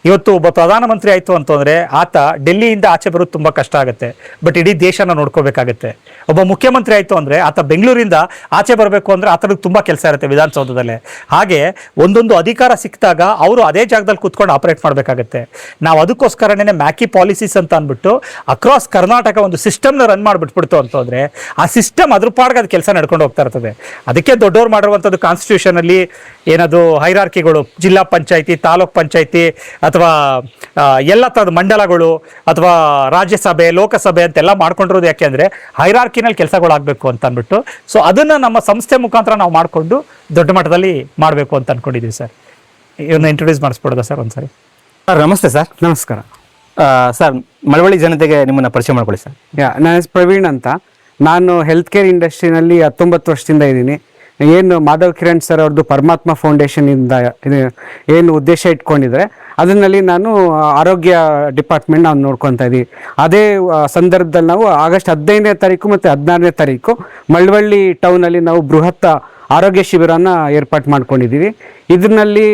ಇವತ್ತು ಒಬ್ಬ ಪ್ರಧಾನಮಂತ್ರಿ ಆಯಿತು ಅಂತಂದರೆ ಆತ ಡೆಲ್ಲಿಯಿಂದ ಆಚೆ ಬರೋದು ತುಂಬ ಕಷ್ಟ ಆಗುತ್ತೆ, ಬಟ್ ಇಡೀ ದೇಶನ ನೋಡ್ಕೋಬೇಕಾಗತ್ತೆ. ಒಬ್ಬ ಮುಖ್ಯಮಂತ್ರಿ ಆಯಿತು ಅಂದರೆ ಆತ ಬೆಂಗಳೂರಿಂದ ಆಚೆ ಬರಬೇಕು ಅಂದರೆ ಆತನಿಗೆ ತುಂಬ ಕೆಲಸ ಇರುತ್ತೆ ವಿಧಾನಸೌಧದಲ್ಲೇ. ಹಾಗೆ ಒಂದೊಂದು ಅಧಿಕಾರ ಸಿಕ್ಕಿದಾಗ ಅವರು ಅದೇ ಜಾಗದಲ್ಲಿ ಕೂತ್ಕೊಂಡು ಆಪ್ರೇಟ್ ಮಾಡಬೇಕಾಗತ್ತೆ. ನಾವು ಅದಕ್ಕೋಸ್ಕರನೇ ಮ್ಯಾಕಿ ಪಾಲಿಸೀಸ್ ಅಂತ ಅಂದ್ಬಿಟ್ಟು ಅಕ್ರಾಸ್ ಕರ್ನಾಟಕ ಒಂದು ಸಿಸ್ಟಮ್ನ ರನ್ ಮಾಡಿಬಿಟ್ಬಿಡ್ತು ಅಂತಂದರೆ ಆ ಸಿಸ್ಟಮ್ ಅದ್ರ ಪಾಡ್ಗೆ ಅದು ಕೆಲಸ ನಡ್ಕೊಂಡು ಹೋಗ್ತಾ ಇರ್ತದೆ. ಅದಕ್ಕೆ ದೊಡ್ಡವ್ರು ಮಾಡಿರುವಂಥದ್ದು ಕಾನ್ಸ್ಟಿಟ್ಯೂಷನಲ್ಲಿ ಏನದು ಹೈರಾರ್ಕಿಗಳು, ಜಿಲ್ಲಾ ಪಂಚಾಯತಿ, ತಾಲೂಕ್ ಪಂಚಾಯತಿ ಅಥವಾ ಎಲ್ಲ ಥರದ ಮಂಡಲಗಳು ಅಥವಾ ರಾಜ್ಯಸಭೆ, ಲೋಕಸಭೆ ಅಂತೆಲ್ಲ ಮಾಡ್ಕೊಂಡಿರೋದು ಯಾಕೆ ಅಂದರೆ ಹೈರಾರ್ಕಿನಲ್ಲಿ ಕೆಲಸಗಳಾಗಬೇಕು ಅಂತ ಅಂದ್ಬಿಟ್ಟು. ಸೊ ಅದನ್ನು ನಮ್ಮ ಸಂಸ್ಥೆ ಮುಖಾಂತರ ನಾವು ಮಾಡಿಕೊಂಡು ದೊಡ್ಡ ಮಟ್ಟದಲ್ಲಿ ಮಾಡಬೇಕು ಅಂತ ಅಂದ್ಕೊಂಡಿದ್ದೀವಿ ಸರ್. ಇವನ್ನ ಇಂಟ್ರೊಡ್ಯೂಸ್ ಮಾಡಿಸ್ಬಿಡೋದಾ ಸರ್ ಒಂದ್ಸರಿ? ಸರ್ ನಮಸ್ತೆ ಸರ್. ನಮಸ್ಕಾರ ಸರ್, ಮಳವಳ್ಳಿ ಜನತೆಗೆ ನಿಮ್ಮನ್ನು ಪರಿಚಯ ಮಾಡ್ಕೊಳ್ಳಿ ಸರ್. ನನ್ನ ಹೆಸರು ಪ್ರವೀಣ್ ಅಂತ. ನಾನು ಹೆಲ್ತ್ ಕೇರ್ ಇಂಡಸ್ಟ್ರಿನಲ್ಲಿ 19 ವರ್ಷದಿಂದ ಇದ್ದೀನಿ. ಏನು ಮಾಧವ್ ಕಿರಣ್ ಸರ್ ಅವ್ರದ್ದು ಪರಮಾತ್ಮ ಫೌಂಡೇಶನಿಂದ ಏನು ಉದ್ದೇಶ ಇಟ್ಕೊಂಡಿದ್ದಾರೆ ಅದರಲ್ಲಿ ನಾನು ಆರೋಗ್ಯ ಡಿಪಾರ್ಟ್ಮೆಂಟ್ ನಾವು ನೋಡ್ಕೊತಾ ಇದ್ದೀವಿ. ಅದೇ ಸಂದರ್ಭದಲ್ಲಿ ನಾವು ಆಗಸ್ಟ್ 15ನೇ ತಾರೀಕು ಮತ್ತು 16ನೇ ತಾರೀಕು ಮಳವಳ್ಳಿ ಟೌನಲ್ಲಿ ನಾವು ಬೃಹತ್ ಆರೋಗ್ಯ ಶಿಬಿರನ ಏರ್ಪಾటు ಮಾಡ್ಕೊಂಡಿದ್ದೀವಿ. ಇದರಲ್ಲಿ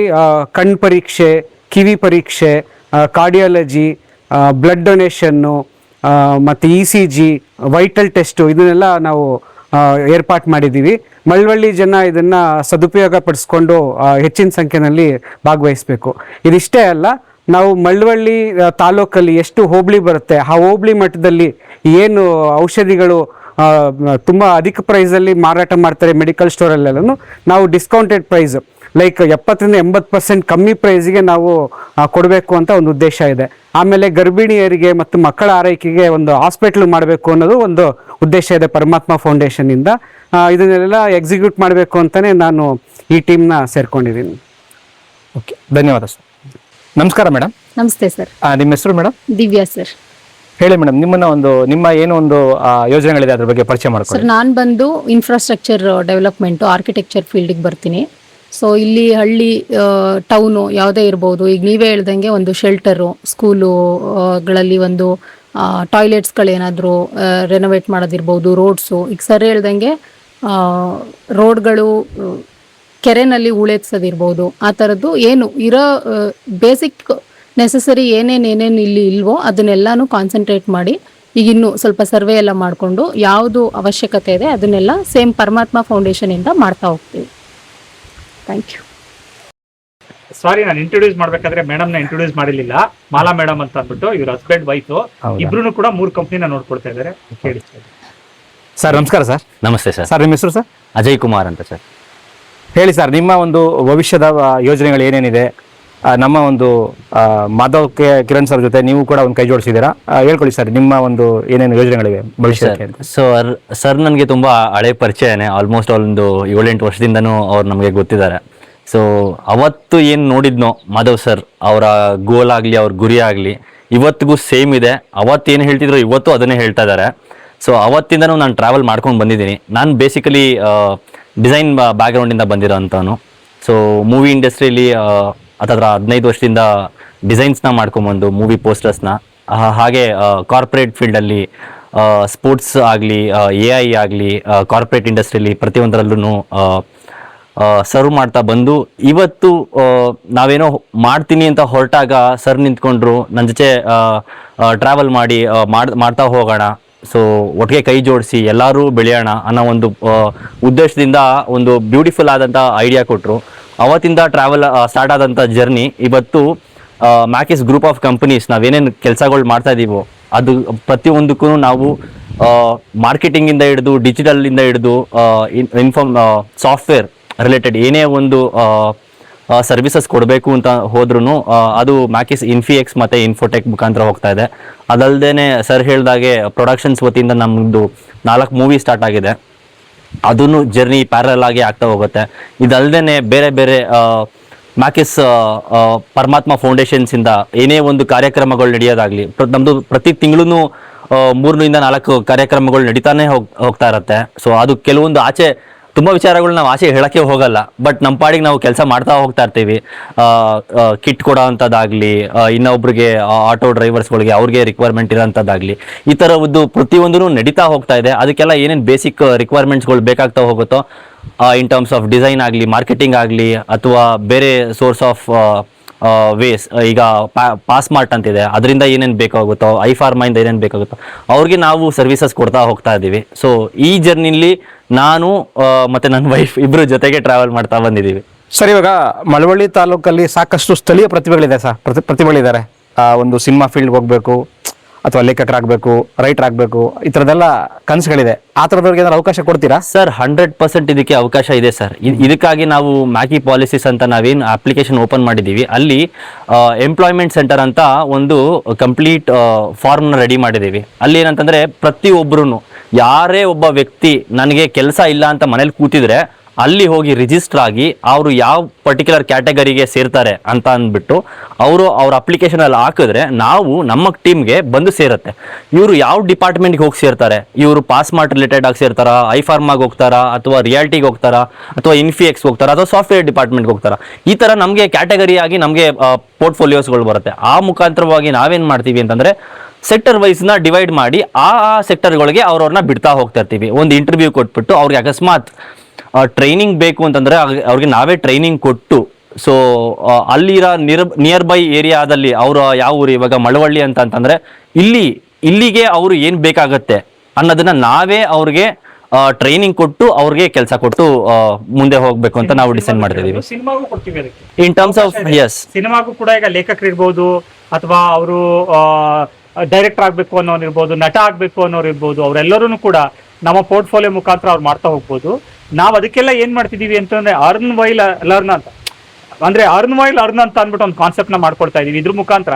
ಕಣ್ಣು ಪರೀಕ್ಷೆ, ಕಿವಿ ಪರೀಕ್ಷೆ, ಕಾರ್ಡಿಯಾಲಜಿ, ಬ್ಲಡ್ ಡೊನೇಷನ್ನು ಮತ್ತು ECG, ವೈಟಲ್ ಟೆಸ್ಟು ಇದನ್ನೆಲ್ಲ ನಾವು ಏರ್ಪಾటు ಮಾಡಿದ್ದೀವಿ. ಮಳವಳ್ಳಿ ಜನ ಇದನ್ನು ಸದುಪಯೋಗ ಪಡಿಸ್ಕೊಂಡು ಹೆಚ್ಚಿನ ಸಂಖ್ಯೆಯಲ್ಲಿ ಭಾಗವಹಿಸಬೇಕು. ಇದಿಷ್ಟೇ ಅಲ್ಲ, ನಾವು ಮಳವಳ್ಳಿ ತಾಲೂಕಲ್ಲಿ ಎಷ್ಟು ಹೋಬಳಿ ಬರುತ್ತೆ ಆ ಹೋಬಳಿ ಮಟ್ಟದಲ್ಲಿ ಏನು ಔಷಧಿಗಳು ತುಂಬ ಅಧಿಕ ಪ್ರೈಸಲ್ಲಿ ಮಾರಾಟ ಮಾಡ್ತಾರೆ ಮೆಡಿಕಲ್ ಸ್ಟೋರಲ್ಲೆಲ್ಲೂ, ನಾವು ಡಿಸ್ಕೌಂಟೆಡ್ ಪ್ರೈಸ್ ಲೈಕ್ 70-80% ಕಮ್ಮಿ ಪ್ರೈಸ್ಗೆ ನಾವು ಕೊಡಬೇಕು ಅಂತ ಒಂದು ಉದ್ದೇಶ ಇದೆ. ಆಮೇಲೆ ಗರ್ಭಿಣಿಯರಿಗೆ ಮತ್ತು ಮಕ್ಕಳ ಆರೈಕೆಗೆ ಒಂದು ಹಾಸ್ಪಿಟ್ಲ್ ಮಾಡಬೇಕು ಅನ್ನೋದು ಒಂದು ಉದ್ದೇಶ ಇದೆ ಪರಮಾತ್ಮ ಫೌಂಡೇಶನಿಂದ. ಇದನ್ನೆಲ್ಲ ಎಕ್ಸಿಕ್ಯೂಟ್ ಮಾಡಬೇಕು ಅಂತಲೇ ನಾನು ಈ ಟೀಮ್ನ ಸೇರ್ಕೊಂಡಿದ್ದೀನಿ. ಓಕೆ, ಧನ್ಯವಾದ ಸರ್. ನಮಸ್ಕಾರ ಮೇಡಮ್. ನಮಸ್ತೆ ಸರ್. ನಿಮ್ಮ ಹೆಸರು ಮೇಡಮ್? ದಿವ್ಯಾ ಸರ್. ಹೇಳಿ ಮೇಡಮ್, ನಿಮ್ಮ ಏನೋ ಒಂದು ಯೋಜನೆಗಳಿದೆ ಅದ್ರ ಬಗ್ಗೆ ಪರಿಚಯ ಮಾಡ್ಕೊಳ್ಳಿ. ಸರ್, ನಾನು ಬಂದು ಇನ್ಫ್ರಾಸ್ಟ್ರಕ್ಚರ್ ಡೆವಲಪ್ಮೆಂಟು, ಆರ್ಕಿಟೆಕ್ಚರ್ ಫೀಲ್ಡಿಗೆ ಬರ್ತೀನಿ. ಸೊ ಇಲ್ಲಿ ಹಳ್ಳಿ, ಟೌನು ಯಾವುದೇ ಇರ್ಬೋದು. ಈಗ ನೀವೇ ಹೇಳ್ದಂಗೆ ಒಂದು ಶೆಲ್ಟರು, ಸ್ಕೂಲುಗಳಲ್ಲಿ ಒಂದು ಟಾಯ್ಲೆಟ್ಸ್ಗಳೇನಾದರೂ ರೆನೋವೇಟ್ ಮಾಡೋದಿರ್ಬೋದು, ರೋಡ್ಸು. ಈಗ ಸರ್ ಹೇಳ್ದಂಗೆ ರೋಡ್ಗಳು, ಕೆರೆನಲ್ಲಿ ಹೂಳೆತ್ಸೋದಿರ್ಬೋದು, ಆ ಥರದ್ದು ಏನು ಇರೋ ಬೇಸಿಕ್ ನೆಸಸರಿ ಏನೇನು ಇಲ್ಲಿ ಇಲ್ವೋ ಅದನ್ನೆಲ್ಲನೂ ಕಾನ್ಸಂಟ್ರೇಟ್ ಮಾಡಿ ಈಗ ಇನ್ನೂ ಸ್ವಲ್ಪ ಸರ್ವೆ ಎಲ್ಲ ಮಾಡಿಕೊಂಡು ಯಾವುದು ಅವಶ್ಯಕತೆ ಇದೆ ಅದನ್ನೆಲ್ಲ ಸೇಮ್ ಪರಮಾತ್ಮ ಫೌಂಡೇಶನಿಂದ ಮಾಡ್ತಾ ಹೋಗ್ತೀವಿ. Thank you. ಸಾರಿ, ನಾನು ಇಂಟ್ರೊಡ್ಯೂಸ್ ಮಾಡ್ಬೇಕಾದ್ರೆ ಮೇಡಮ್ನ ಇಂಟ್ರೊಡ್ಯೂಸ್ ಮಾಡಿರ್ಲಿಲ್ಲ. ಮಾಲಾ ಮೇಡಮ್ ಅಂತ ಅಂದ್ಬಿಟ್ಟು ಇವ್ರ ಹಸ್ಬೆಂಡ್ ವೈಫು ಇಬ್ರು ಕೂಡ 3 ಕಂಪ್ನಿನ ನೋಡ್ಕೊಳ್ತಾ ಇದ್ದಾರೆ. ಹೇಳಿ ಸರ್. ನಮಸ್ಕಾರ ಸರ್. ನಮಸ್ತೆ ಸರ್. ಸರ್, ನಿಮ್ಮ ಹೆಸರು ಸರ್? ಅಜಯ್ ಕುಮಾರ್ ಅಂತ ಸರ್. ಹೇಳಿ ಸರ್, ನಿಮ್ಮ ಒಂದು ಭವಿಷ್ಯದ ಯೋಜನೆಗಳು ಏನೇನಿದೆ? ನಮ್ಮ ಒಂದು ಮಾಧವ್ ಕಿರಣ್ ಸರ್ ಜೊತೆ ನೀವು ಕೂಡ ಒಂದು ಕೈ ಜೋಡಿಸಿದ್ದೀರಾ, ಹೇಳ್ಕೊಳ್ಳಿ ಸರ್ ನಿಮ್ಮ ಒಂದು ಏನೇನು ಯೋಜನೆಗಳಿವೆ ಭವಿಷ್ಯಕ್ಕೆ? ಸರ್ ನನಗೆ ತುಂಬ ಹಳೆ ಪರಿಚಯನೇ, ಆಲ್ಮೋಸ್ಟ್ ಒಂದು 7-8 ವರ್ಷದಿಂದನೂ ಅವ್ರು ನಮಗೆ ಗೊತ್ತಿದ್ದಾರೆ. ಸೊ ಅವತ್ತು ಏನು ನೋಡಿದ್ನೋ ಮಾಧವ್ ಸರ್, ಅವರ ಗೋಲ್ ಆಗಲಿ ಅವ್ರ ಗುರಿ ಆಗಲಿ ಇವತ್ತಿಗೂ ಸೇಮ್ ಇದೆ. ಅವತ್ತೇನು ಹೇಳ್ತಿದ್ರು ಇವತ್ತು ಅದನ್ನೇ ಹೇಳ್ತಾ ಇದ್ದಾರೆ. ಸೊ ಅವತ್ತಿಂದನೂ ನಾನು ಟ್ರಾವೆಲ್ ಮಾಡ್ಕೊಂಡು ಬಂದಿದ್ದೀನಿ. ನಾನು ಬೇಸಿಕಲಿ ಡಿಸೈನ್ ಬ್ಯಾಕ್ಗ್ರೌಂಡಿಂದ ಬಂದಿರೋ ಅಂಥವನು. ಸೊ ಮೂವಿ ಇಂಡಸ್ಟ್ರಿಯಲ್ಲಿ ಹತ್ತಿರ 15 ವರ್ಷದಿಂದ ಡಿಸೈನ್ಸ್ನ ಮಾಡ್ಕೊಂಬಂದು ಮೂವಿ ಪೋಸ್ಟರ್ಸ್ನ, ಹಾಗೆ ಕಾರ್ಪೊರೇಟ್ ಫೀಲ್ಡಲ್ಲಿ ಸ್ಪೋರ್ಟ್ಸ್ ಆಗಲಿ, AI ಆಗಲಿ, ಕಾರ್ಪೊರೇಟ್ ಇಂಡಸ್ಟ್ರಿಯಲ್ಲಿ ಪ್ರತಿಯೊಂದರಲ್ಲೂ ಸರ್ವ್ ಮಾಡ್ತಾ ಬಂದು ಇವತ್ತು ನಾವೇನೋ ಮಾಡ್ತೀನಿ ಅಂತ ಹೊರಟಾಗ ಸರ್ ನಿಂತ್ಕೊಂಡ್ರು, ನನ್ನ ಜೊತೆ ಟ್ರಾವೆಲ್ ಮಾಡ್ತಾ ಹೋಗೋಣ, ಸೊ ಒಟ್ಟಿಗೆ ಕೈ ಜೋಡಿಸಿ ಎಲ್ಲರೂ ಬೆಳೆಯೋಣ ಅನ್ನೋ ಒಂದು ಉದ್ದೇಶದಿಂದ ಒಂದು ಬ್ಯೂಟಿಫುಲ್ ಆದಂಥ ಐಡಿಯಾ ಕೊಟ್ಟರು. ಅವತ್ತಿಂದ ಟ್ರಾವೆಲ್ ಸ್ಟಾರ್ಟ್ ಆದಂಥ ಜರ್ನಿ ಇವತ್ತು ಮ್ಯಾಕಿಸ್ ಗ್ರೂಪ್ ಆಫ್ ಕಂಪನೀಸ್ ನಾವೇನೇನು ಕೆಲಸಗಳು ಮಾಡ್ತಾ ಇದ್ದೀವೋ ಅದು ಪ್ರತಿಯೊಂದಕ್ಕೂ ನಾವು ಮಾರ್ಕೆಟಿಂಗಿಂದ ಹಿಡಿದು ಡಿಜಿಟಲಿಂದ ಹಿಡಿದು ಸಾಫ್ಟ್ವೇರ್ ರಿಲೇಟೆಡ್ ಏನೇ ಒಂದು ಸರ್ವಿಸಸ್ ಕೊಡಬೇಕು ಅಂತ ಹೋದ್ರೂ ಅದು ಮ್ಯಾಕಿಸ್ ಇನ್ಫಿಎಕ್ಸ್ ಮತ್ತು ಇನ್ಫೋಟೆಕ್ ಮುಖಾಂತರ ಹೋಗ್ತಾ ಇದೆ. ಅದಲ್ಲದೆ ಸರ್ ಹೇಳಿದಾಗೆ ಪ್ರೊಡಕ್ಷನ್ಸ್ ವತಿಯಿಂದ ನಮ್ಮದು 4 ಮೂವಿ ಸ್ಟಾರ್ಟ್ ಆಗಿದೆ. ಅದನ್ನು ಜರ್ನಿ ಪ್ಯಾರಲ್ ಆಗಿ ಆಗ್ತಾ ಹೋಗುತ್ತೆ. ಇದಲ್ದೇ ಬೇರೆ ಬೇರೆ ಮ್ಯಾಕಿಸ್ ಪರಮಾತ್ಮ ಫೌಂಡೇಶನ್ಸಿಂದ ಏನೇ ಒಂದು ಕಾರ್ಯಕ್ರಮಗಳು ನಡೆಯೋದಾಗಲಿ, ನಮ್ಮದು ಪ್ರತಿ ತಿಂಗಳೂ 3-4 ಕಾರ್ಯಕ್ರಮಗಳು ನಡೀತಾನೆ ಹೋಗ್ತಾ ಇರುತ್ತೆ. ಸೊ ಅದು ಕೆಲವೊಂದು ಆಚೆ ತುಂಬ ವಿಚಾರಗಳು ನಾವು ಆಚೆ ಹೇಳೋಕ್ಕೆ ಹೋಗಲ್ಲ, ಬಟ್ ನಮ್ಮ ಪಾಡಿಗೆ ನಾವು ಕೆಲಸ ಮಾಡ್ತಾ ಹೋಗ್ತಾ ಇರ್ತೀವಿ. ಕಿಟ್ ಕೊಡೋ ಅಂಥದ್ದಾಗಲಿ, ಇನ್ನೊಬ್ರಿಗೆ ಆಟೋ ಡ್ರೈವರ್ಸ್ಗಳಿಗೆ ಅವ್ರಿಗೆ ರಿಕ್ವೈರ್ಮೆಂಟ್ ಇರೋಂಥದ್ದಾಗಲಿ, ಈ ಥರದ್ದು ಪ್ರತಿಯೊಂದೂ ನಡೀತಾ ಹೋಗ್ತಾ ಇದೆ. ಅದಕ್ಕೆಲ್ಲ ಏನೇನು ಬೇಸಿಕ್ ರಿಕ್ವೈರ್ಮೆಂಟ್ಸ್ಗಳು ಬೇಕಾಗ್ತಾ ಹೋಗುತ್ತೋ ಇನ್ ಟರ್ಮ್ಸ್ ಆಫ್ ಡಿಸೈನ್ ಆಗಲಿ, ಮಾರ್ಕೆಟಿಂಗ್ ಆಗಲಿ, ಅಥವಾ ಬೇರೆ ಸೋರ್ಸ್ ಆಫ್ ವೇಸ್, ಈಗ ಪಾಸ್ ಮಾರ್ಟ್ ಅಂತಿದೆ, ಅದರಿಂದ ಏನೇನು ಬೇಕಾಗುತ್ತೋ, ಐಫಾರ್ಮಿಂದ ಏನೇನು ಬೇಕಾಗುತ್ತೋ ಅವ್ರಿಗೆ ನಾವು ಸರ್ವಿಸಸ್ ಕೊಡ್ತಾ ಹೋಗ್ತಾ ಇದ್ದೀವಿ. ಸೊ ಈ ಜರ್ನಿಲಿ ನಾನು ಮತ್ತು ನನ್ನ ವೈಫ್ ಇಬ್ಬರು ಜೊತೆಗೆ ಟ್ರಾವೆಲ್ ಮಾಡ್ತಾ ಬಂದಿದ್ದೀವಿ. ಸರ್, ಇವಾಗ ಮಳವಳ್ಳಿ ತಾಲೂಕಲ್ಲಿ ಸಾಕಷ್ಟು ಸ್ಥಳೀಯ ಪ್ರತಿಭೆಗಳಿದೆ ಸರ್, ಪ್ರತಿಭೆಗಳಿದ್ದಾರೆ. ಒಂದು ಸಿನಿಮಾ ಫೀಲ್ಡ್ಗೆ ಹೋಗಬೇಕು, ಅಥವಾ ಲೇಖಕರಾಗಬೇಕು, ರೈಟರ್ ಆಗಬೇಕು, ಈ ಥರದ್ದೆಲ್ಲ ಕನಸುಗಳಿದೆ. ಆ ಥರದವ್ರಿಗೆ ಏನಾದ್ರು ಅವಕಾಶ ಕೊಡ್ತೀರಾ ಸರ್? 100% ಇದಕ್ಕೆ ಅವಕಾಶ ಇದೆ ಸರ್. ಇದಕ್ಕಾಗಿ ನಾವು ಮ್ಯಾಕಿ ಪಾಲಿಸೀಸ್ ಅಂತ ನಾವೇನು ಅಪ್ಲಿಕೇಶನ್ ಓಪನ್ ಮಾಡಿದ್ದೀವಿ, ಅಲ್ಲಿ ಎಂಪ್ಲಾಯ್ಮೆಂಟ್ ಸೆಂಟರ್ ಅಂತ ಒಂದು ಕಂಪ್ಲೀಟ್ ಫಾರ್ಮ್ನ ರೆಡಿ ಮಾಡಿದ್ದೀವಿ. ಅಲ್ಲಿ ಏನಂತಂದರೆ ಪ್ರತಿಯೊಬ್ಬರೂ, ಯಾರೇ ಒಬ್ಬ ವ್ಯಕ್ತಿ ನನಗೆ ಕೆಲಸ ಇಲ್ಲ ಅಂತ ಮನೇಲಿ ಕೂತಿದ್ರೆ ಅಲ್ಲಿ ಹೋಗಿ ರಿಜಿಸ್ಟರ್ ಆಗಿ ಅವರು ಯಾವ ಪರ್ಟಿಕ್ಯುಲರ್ ಕ್ಯಾಟಗರಿಗೆ ಸೇರ್ತಾರೆ ಅಂತ ಅಂದ್ಬಿಟ್ಟು ಅವ್ರ ಅಪ್ಲಿಕೇಶನಲ್ಲಿ ಹಾಕಿದ್ರೆ ನಾವು ನಮ್ಮ ಟೀಮ್ಗೆ ಬಂದು ಸೇರುತ್ತೆ. ಇವರು ಯಾವ ಡಿಪಾರ್ಟ್ಮೆಂಟ್ಗೆ ಹೋಗಿ ಸೇರ್ತಾರೆ, ಇವರು ಪಾಸ್ ಮಾರ್ಟ್ ರಿಲೇಟೆಡ್ ಆಗಿ ಸೇರ್ತಾರಾ, ಐಫಾರ್ಮಾಗಿ ಹೋಗ್ತಾರಾ, ಅಥವಾ ರಿಯಾಲ್ಟಿಗೆ ಹೋಗ್ತಾರಾ, ಅಥವಾ ಇನ್ಫಿಎಕ್ಸ್ ಹೋಗ್ತಾರಾ, ಅಥವಾ ಸಾಫ್ಟ್ವೇರ್ ಡಿಪಾರ್ಟ್ಮೆಂಟ್ಗೆ ಹೋಗ್ತಾರಾ, ಈ ಥರ ನಮಗೆ ಕ್ಯಾಟಗರಿ ಆಗಿ ನಮಗೆ ಪೋರ್ಟ್ಫೋಲಿಯೋಸ್ಗಳು ಬರುತ್ತೆ. ಆ ಮುಖಾಂತರವಾಗಿ ನಾವೇನು ಮಾಡ್ತೀವಿ ಅಂತಂದರೆ ಸೆಕ್ಟರ್ ವೈಸ್ನ ಡಿವೈಡ್ ಮಾಡಿ ಆ ಸೆಕ್ಟರ್ಗಳಿಗೆ ಅವ್ರವ್ರನ್ನ ಬಿಡ್ತಾ ಹೋಗ್ತಾ ಇರ್ತೀವಿ. ಒಂದು ಇಂಟರ್ವ್ಯೂ ಕೊಟ್ಬಿಟ್ಟು ಅವ್ರಿಗೆ ಅಕಸ್ಮಾತ್ ಟ್ರೈನಿಂಗ್ ಬೇಕು ಅಂತಂದರೆ ಅವ್ರಿಗೆ ನಾವೇ ಟ್ರೈನಿಂಗ್ ಕೊಟ್ಟು, ಸೊ ಅಲ್ಲಿರೋ ನಿಯರ್ ಬೈ ಏರಿಯಾದಲ್ಲಿ ಅವರು ಯಾವ ಊರು, ಇವಾಗ ಮಳವಳ್ಳಿ ಅಂತಂದರೆ ಇಲ್ಲಿಗೆ ಅವರು ಏನು ಬೇಕಾಗತ್ತೆ ಅನ್ನೋದನ್ನ ನಾವೇ ಅವ್ರಿಗೆ ಟ್ರೈನಿಂಗ್ ಕೊಟ್ಟು ಅವ್ರಿಗೆ ಕೆಲಸ ಕೊಟ್ಟು ಮುಂದೆ ಹೋಗ್ಬೇಕು ಅಂತ ನಾವು ಡಿಸೈಡ್ ಮಾಡ್ತಿದ್ದೀವಿ. ಸಿನಿಮಾಗೂ ಕೊಡ್ತೀವಿ ಅದಕ್ಕೆ. ಇನ್ ಟರ್ಮ್ಸ್ ಆಫ್ ಯಸ್, ಸಿನಿಮಾಗೂ ಕೂಡ ಈಗ ಲೇಖಕರು ಇರ್ಬೋದು, ಅಥವಾ ಅವರು ಡೈರೆಕ್ಟರ್ ಆಗಬೇಕು ಅನ್ನೋರು ಇರ್ಬೋದು, ನಟ ಆಗಬೇಕು ಅನ್ನೋರು ಇರ್ಬೋದು, ಅವರೆಲ್ಲರೂ ಕೂಡ ನಮ್ಮ ಪೋರ್ಟ್ಫೋಲಿಯೋ ಮುಖಾಂತರ ಅವ್ರು ಮಾಡ್ತಾ ಹೋಗ್ಬೋದು. ನಾವು ಅದಕ್ಕೆಲ್ಲ ಏನ್ ಮಾಡ್ತಿದೀವಿ ಅಂತಂದ್ರೆ ಅರ್ನ್ ವೈಲ್ ಲರ್ನ್ ಅಂತ, ಅಂದ್ರೆ ಅರ್ನ್ ವೈಲ್ ಅರ್ನ್ ಅಂತ ಅಂದ್ಬಿಟ್ಟು ಒಂದು ಕಾನ್ಸೆಪ್ಟ್ನ ಮಾಡ್ಕೊಳ್ತಾ ಇದೀವಿ. ಇದ್ರ ಮುಖಾಂತರ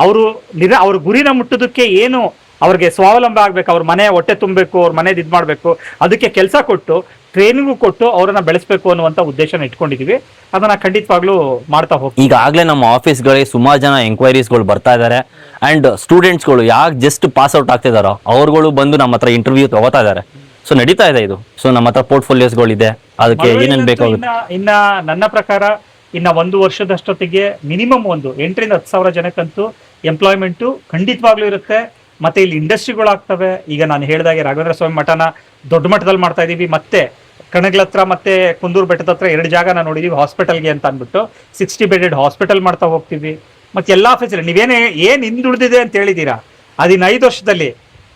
ಅವ್ರ ಗುರಿನ ಮುಟ್ಟೋದಕ್ಕೆ ಏನು ಅವ್ರಿಗೆ ಸ್ವಾವಲಂಬ ಆಗ್ಬೇಕು, ಅವ್ರ ಮನೆ ಹೊಟ್ಟೆ ತುಂಬಬೇಕು, ಅವ್ರ ಮನೇದು ಇದು ಮಾಡಬೇಕು, ಅದಕ್ಕೆ ಕೆಲಸ ಕೊಟ್ಟು ಟ್ರೈನಿಂಗು ಕೊಟ್ಟು ಅವರನ್ನ ಬೆಳೆಸಬೇಕು ಅನ್ನುವಂಥ ಉದ್ದೇಶನ ಇಟ್ಕೊಂಡಿದೀವಿ. ಅದನ್ನ ಖಂಡಿತವಾಗ್ಲೂ ಮಾಡ್ತಾ ಹೋಗ್ತೀವಿ. ಈಗಾಗಲೇ ನಮ್ಮ ಆಫೀಸ್ಗಳಿಗೆ ಸುಮಾರು ಜನ ಎಂಕ್ವೈರೀಸ್ಗಳು ಬರ್ತಾ ಇದ್ದಾರೆ. ಆ್ಯಂಡ್ ಸ್ಟೂಡೆಂಟ್ಸ್ಗಳು ಯಾಕೆ ಜಸ್ಟ್ ಪಾಸ್ ಔಟ್ ಆಗ್ತಿದಾರೋ ಅವ್ರುಗಳು ಬಂದು ನಮ್ಮ ಹತ್ರ ಇಂಟರ್ವ್ಯೂ ತಗೋತಾ ಇದ್ದಾರೆ. ಸೊ ನಡೀತಾ ಇದೆ ಇದು. ಸೊ ನಮ್ಮ ಹತ್ರ ಪೋರ್ಟ್ಫೋಲಿಯೋಸ್ಗಳಿದೆ, ಅದಕ್ಕೆ ಏನೇನು ಬೇಕಾಗುತ್ತೆ. ಇನ್ನ ನನ್ನ ಪ್ರಕಾರ ಇನ್ನ 1 ವರ್ಷದಷ್ಟೊತ್ತಿಗೆ ಮಿನಿಮಮ್ 8,000-10,000 ಜನಕ್ಕಂತೂ ಎಂಪ್ಲಾಯ್ಮೆಂಟು ಖಂಡಿತವಾಗ್ಲೂ ಇರುತ್ತೆ. ಮತ್ತೆ ಇಲ್ಲಿ ಇಂಡಸ್ಟ್ರಿಗಳಾಗ್ತವೆ. ಈಗ ನಾನು ಹೇಳಿದಾಗೆ ರಾಘವೇಂದ್ರ ಸ್ವಾಮಿ ಮಠನ ದೊಡ್ಡ ಮಟ್ಟದಲ್ಲಿ ಮಾಡ್ತಾ ಇದೀವಿ. ಮತ್ತೆ ಕಣಗಳ ಹತ್ರ ಮತ್ತೆ ಕುಂದೂರು ಬೆಟ್ಟದ ಹತ್ರ 2 ಜಾಗ ನಾವು ನೋಡಿದೀವಿ ಹಾಸ್ಪಿಟಲ್ಗೆ ಅಂತ ಅಂದ್ಬಿಟ್ಟು 60 ಬೆಡೆಡ್ ಹಾಸ್ಪಿಟಲ್ ಮಾಡ್ತಾ ಹೋಗ್ತೀವಿ. ಮತ್ತೆ ಎಲ್ಲಾ ಫೆಸಿಲಿಟಿ ಏನ್ ಹಿಂದುಳಿದಿದೆ ಅಂತ ಹೇಳಿದೀರಾ, ಅದಿನ್ನ 5 ವರ್ಷದಲ್ಲಿ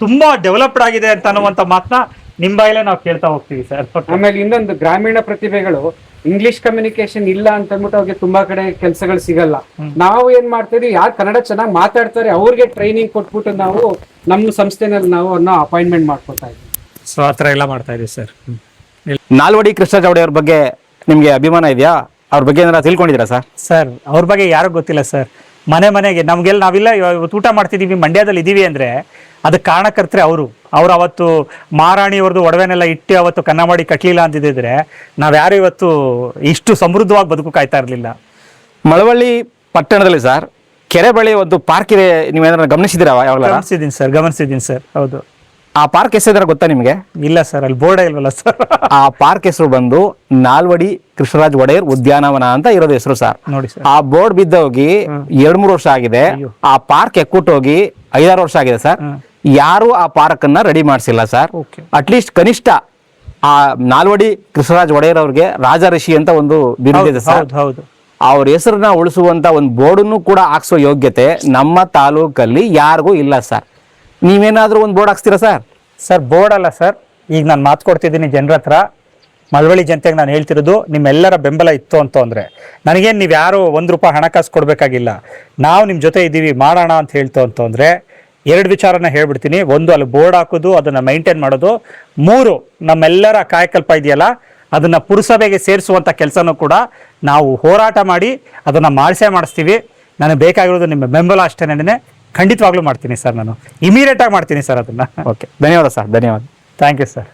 ತುಂಬಾ ಡೆವಲಪ್ಡ್ ಆಗಿದೆ ಅಂತ ಅನ್ನುವಂಥ ಮಾತನ್ನ ನಿಮ್ಮ ಬಾಯಲ್ಲೇ ನಾವು ಕೇಳ್ತಾ ಹೋಗ್ತೀವಿ ಸರ್. ಆಮೇಲೆ ಇನ್ನೊಂದು, ಗ್ರಾಮೀಣ ಪ್ರತಿಭೆಗಳು ಇಂಗ್ಲಿಷ್ ಕಮ್ಯುನಿಕೇಶನ್ ಇಲ್ಲ ಅಂತ ಅಂದ್ಬಿಟ್ಟು ಅವ್ರಿಗೆ ತುಂಬಾ ಕಡೆ ಕೆಲಸಗಳು ಸಿಗಲ್ಲ. ನಾವು ಏನ್ ಮಾಡ್ತೀವಿ, ಯಾರು ಕನ್ನಡ ಚೆನ್ನಾಗಿ ಮಾತಾಡ್ತಾರೆ ಅವ್ರಿಗೆ ಟ್ರೈನಿಂಗ್ ಕೊಟ್ಬಿಟ್ಟು ನಾವು ನಮ್ಮ ಸಂಸ್ಥೆನಲ್ಲಿ ನಾವು ಅಪಾಯಿಂಟ್ಮೆಂಟ್ ಮಾಡ್ಕೊತಾ ಇದ್ದೀವಿ. ಸೊ ಆ ಥರ ಎಲ್ಲ ಮಾಡ್ತಾ ಇದೀವಿ ಸರ್. ನಾಲ್ವಡಿ ಕೃಷ್ಣರಾಜ ಒಡೆಯರ್ ಬಗ್ಗೆ ನಿಮಗೆ ಅಭಿಮಾನ ಇದೆಯಾ? ಅವ್ರ ಬಗ್ಗೆ ಏನಾರ ತಿಳ್ಕೊಂಡಿದ್ದೀರಾ ಸರ್? ಸರ್ ಅವ್ರ ಬಗ್ಗೆ ಯಾರಿಗೂ ಗೊತ್ತಿಲ್ಲ ಸರ್. ಮನೆಗೆ ನಾವಿಲ್ಲ ಇವತ್ತು ಊಟ ಮಾಡ್ತಿದೀವಿ, ಮಂಡ್ಯದಲ್ಲಿ ಇದೀವಿ ಅಂದ್ರೆ ಅದಕ್ಕೆ ಕಾರಣಕರ್ತರೆ ಅವರು ಅವತ್ತು ಮಹಾರಾಣಿಯವ್ರದ್ದು ಒಡವೆನೆಲ್ಲ ಇಟ್ಟು ಅವತ್ತು ಕನ್ನಂಬಾಡಿ ಕಟ್ಲಿಲ್ಲ ಅಂತಿದ್ರೆ ನಾವ್ಯಾರು ಇವತ್ತು ಇಷ್ಟು ಸಮೃದ್ಧವಾಗಿ ಬದುಕಾಯ್ತಾ ಇರಲಿಲ್ಲ. ಮಳವಳ್ಳಿ ಪಟ್ಟಣದಲ್ಲಿ ಸರ್ ಕೆರೆ ಬಳಿ ಒಂದು ಪಾರ್ಕ್ ಇದೆ, ನೀವೇನಾದ್ರು ಗಮನಿಸಿದಿರಾ? ಗಮನಿಸಿದ್ದೀನಿ ಸರ್. ಹೌದು. ಆ ಪಾರ್ಕ್ ಹೆಸರು ಗೊತ್ತಾ ನಿಮಗೆ? ಇಲ್ಲ ಸರ್, ಅಲ್ಲಿ ಬೋರ್ಡ್ ಇಲ್ವಲ್ಲ ಸರ್. ಆ ಪಾರ್ಕ್ ಹೆಸರು ಬಂದು ನಾಲ್ವಡಿ ಕೃಷ್ಣರಾಜ ಒಡೆಯರ್ ಉದ್ಯಾನವನ ಅಂತ ಇರೋದು ಹೆಸರು ಸರ್. ನೋಡಿ ಸರ್, ಆ ಬೋರ್ಡ್ ಬಿದ್ದೋಗಿ 2-3 ವರ್ಷ ಆಗಿದೆ. ಆ ಪಾರ್ಕ್ ಎಕ್ಕುಟ್ಟೋಗಿ 5-6 ವರ್ಷ ಆಗಿದೆ ಸರ್. ಯಾರು ಆ ಪಾರ್ಕ್ ಅನ್ನ ರೆಡಿ ಮಾಡಿಸಿಲ್ಲ ಸರ್. ಅಟ್ಲೀಸ್ಟ್ ಕನಿಷ್ಠ ಆ ನಾಲ್ವಡಿ ಕೃಷ್ಣರಾಜ ಒಡೆಯರ್ ಅವ್ರಿಗೆ ರಾಜ ಋಷಿ ಅಂತ ಒಂದು ಬಿರುದಿದೆ ಸರ್. ಹೌದು. ಅವ್ರ ಹೆಸರನ್ನ ಉಳಿಸುವಂತ ಒಂದು ಬೋರ್ಡನ್ನು ಕೂಡ ಹಾಕ್ಸೋ ಯೋಗ್ಯತೆ ನಮ್ಮ ತಾಲೂಕಲ್ಲಿ ಯಾರಿಗೂ ಇಲ್ಲ ಸರ್. ನೀವೇನಾದ್ರೂ ಒಂದು ಬೋರ್ಡ್ ಹಾಕ್ಸ್ತೀರಾ ಸರ್? ಸರ್ ಬೋರ್ಡ್ ಅಲ್ಲ ಸರ್, ಈಗ ನಾನು ಮಾತು ಕೊಡ್ತಿದ್ದೀನಿ ಜನರ ಹತ್ರ. ಮಳವಳ್ಳಿ ಜನತೆಗೆ ನಾನು ಹೇಳ್ತಿರೋದು, ನಿಮ್ಮೆಲ್ಲರ ಬೆಂಬಲ ಇತ್ತು ಅಂತಂದ್ರೆ ನನಗೇನು ನೀವು ಯಾರು ₹1 ಹಣಕಾಸು ಕೊಡಬೇಕಾಗಿಲ್ಲ. ನಾವು ನಿಮ್ಮ ಜೊತೆ ಇದ್ದೀವಿ, ಮಾಡೋಣ ಅಂತ ಹೇಳ್ತು ಅಂತಂದ್ರೆ 2 ವಿಚಾರನ ಹೇಳ್ಬಿಡ್ತೀನಿ. 1, ಅಲ್ಲಿ ಬೋರ್ಡ್ ಹಾಕೋದು, ಅದನ್ನ ಮೈಂಟೈನ್ ಮಾಡೋದು. 3, ನಮ್ಮೆಲ್ಲರ ಕಾಯಕಲ್ಪ ಇದೆಯಲ್ಲ ಅದನ್ನ ಪುರಸಭೆಗೆ ಸೇರಿಸುವಂತ ಕೆಲಸನೂ ಕೂಡ ನಾವು ಹೋರಾಟ ಮಾಡಿ ಅದನ್ನ ಮಾಡಿಸ್ತೀವಿ. ನನಗೆ ಬೇಕಾಗಿರೋದು ನಿಮ್ಮ ಬೆಂಬಲ ಅಷ್ಟೇನೆ. ಖಂಡಿತವಾಗ್ಲೂ ಮಾಡ್ತೀನಿ ಸರ್, ನಾನು ಇಮಿಡಿಯೇಟ್ ಆಗಿ ಮಾಡ್ತೀನಿ ಸರ್ ಅದನ್ನ. ಓಕೆ, ಧನ್ಯವಾದ ಸರ್. ಧನ್ಯವಾದ. Thank you sir.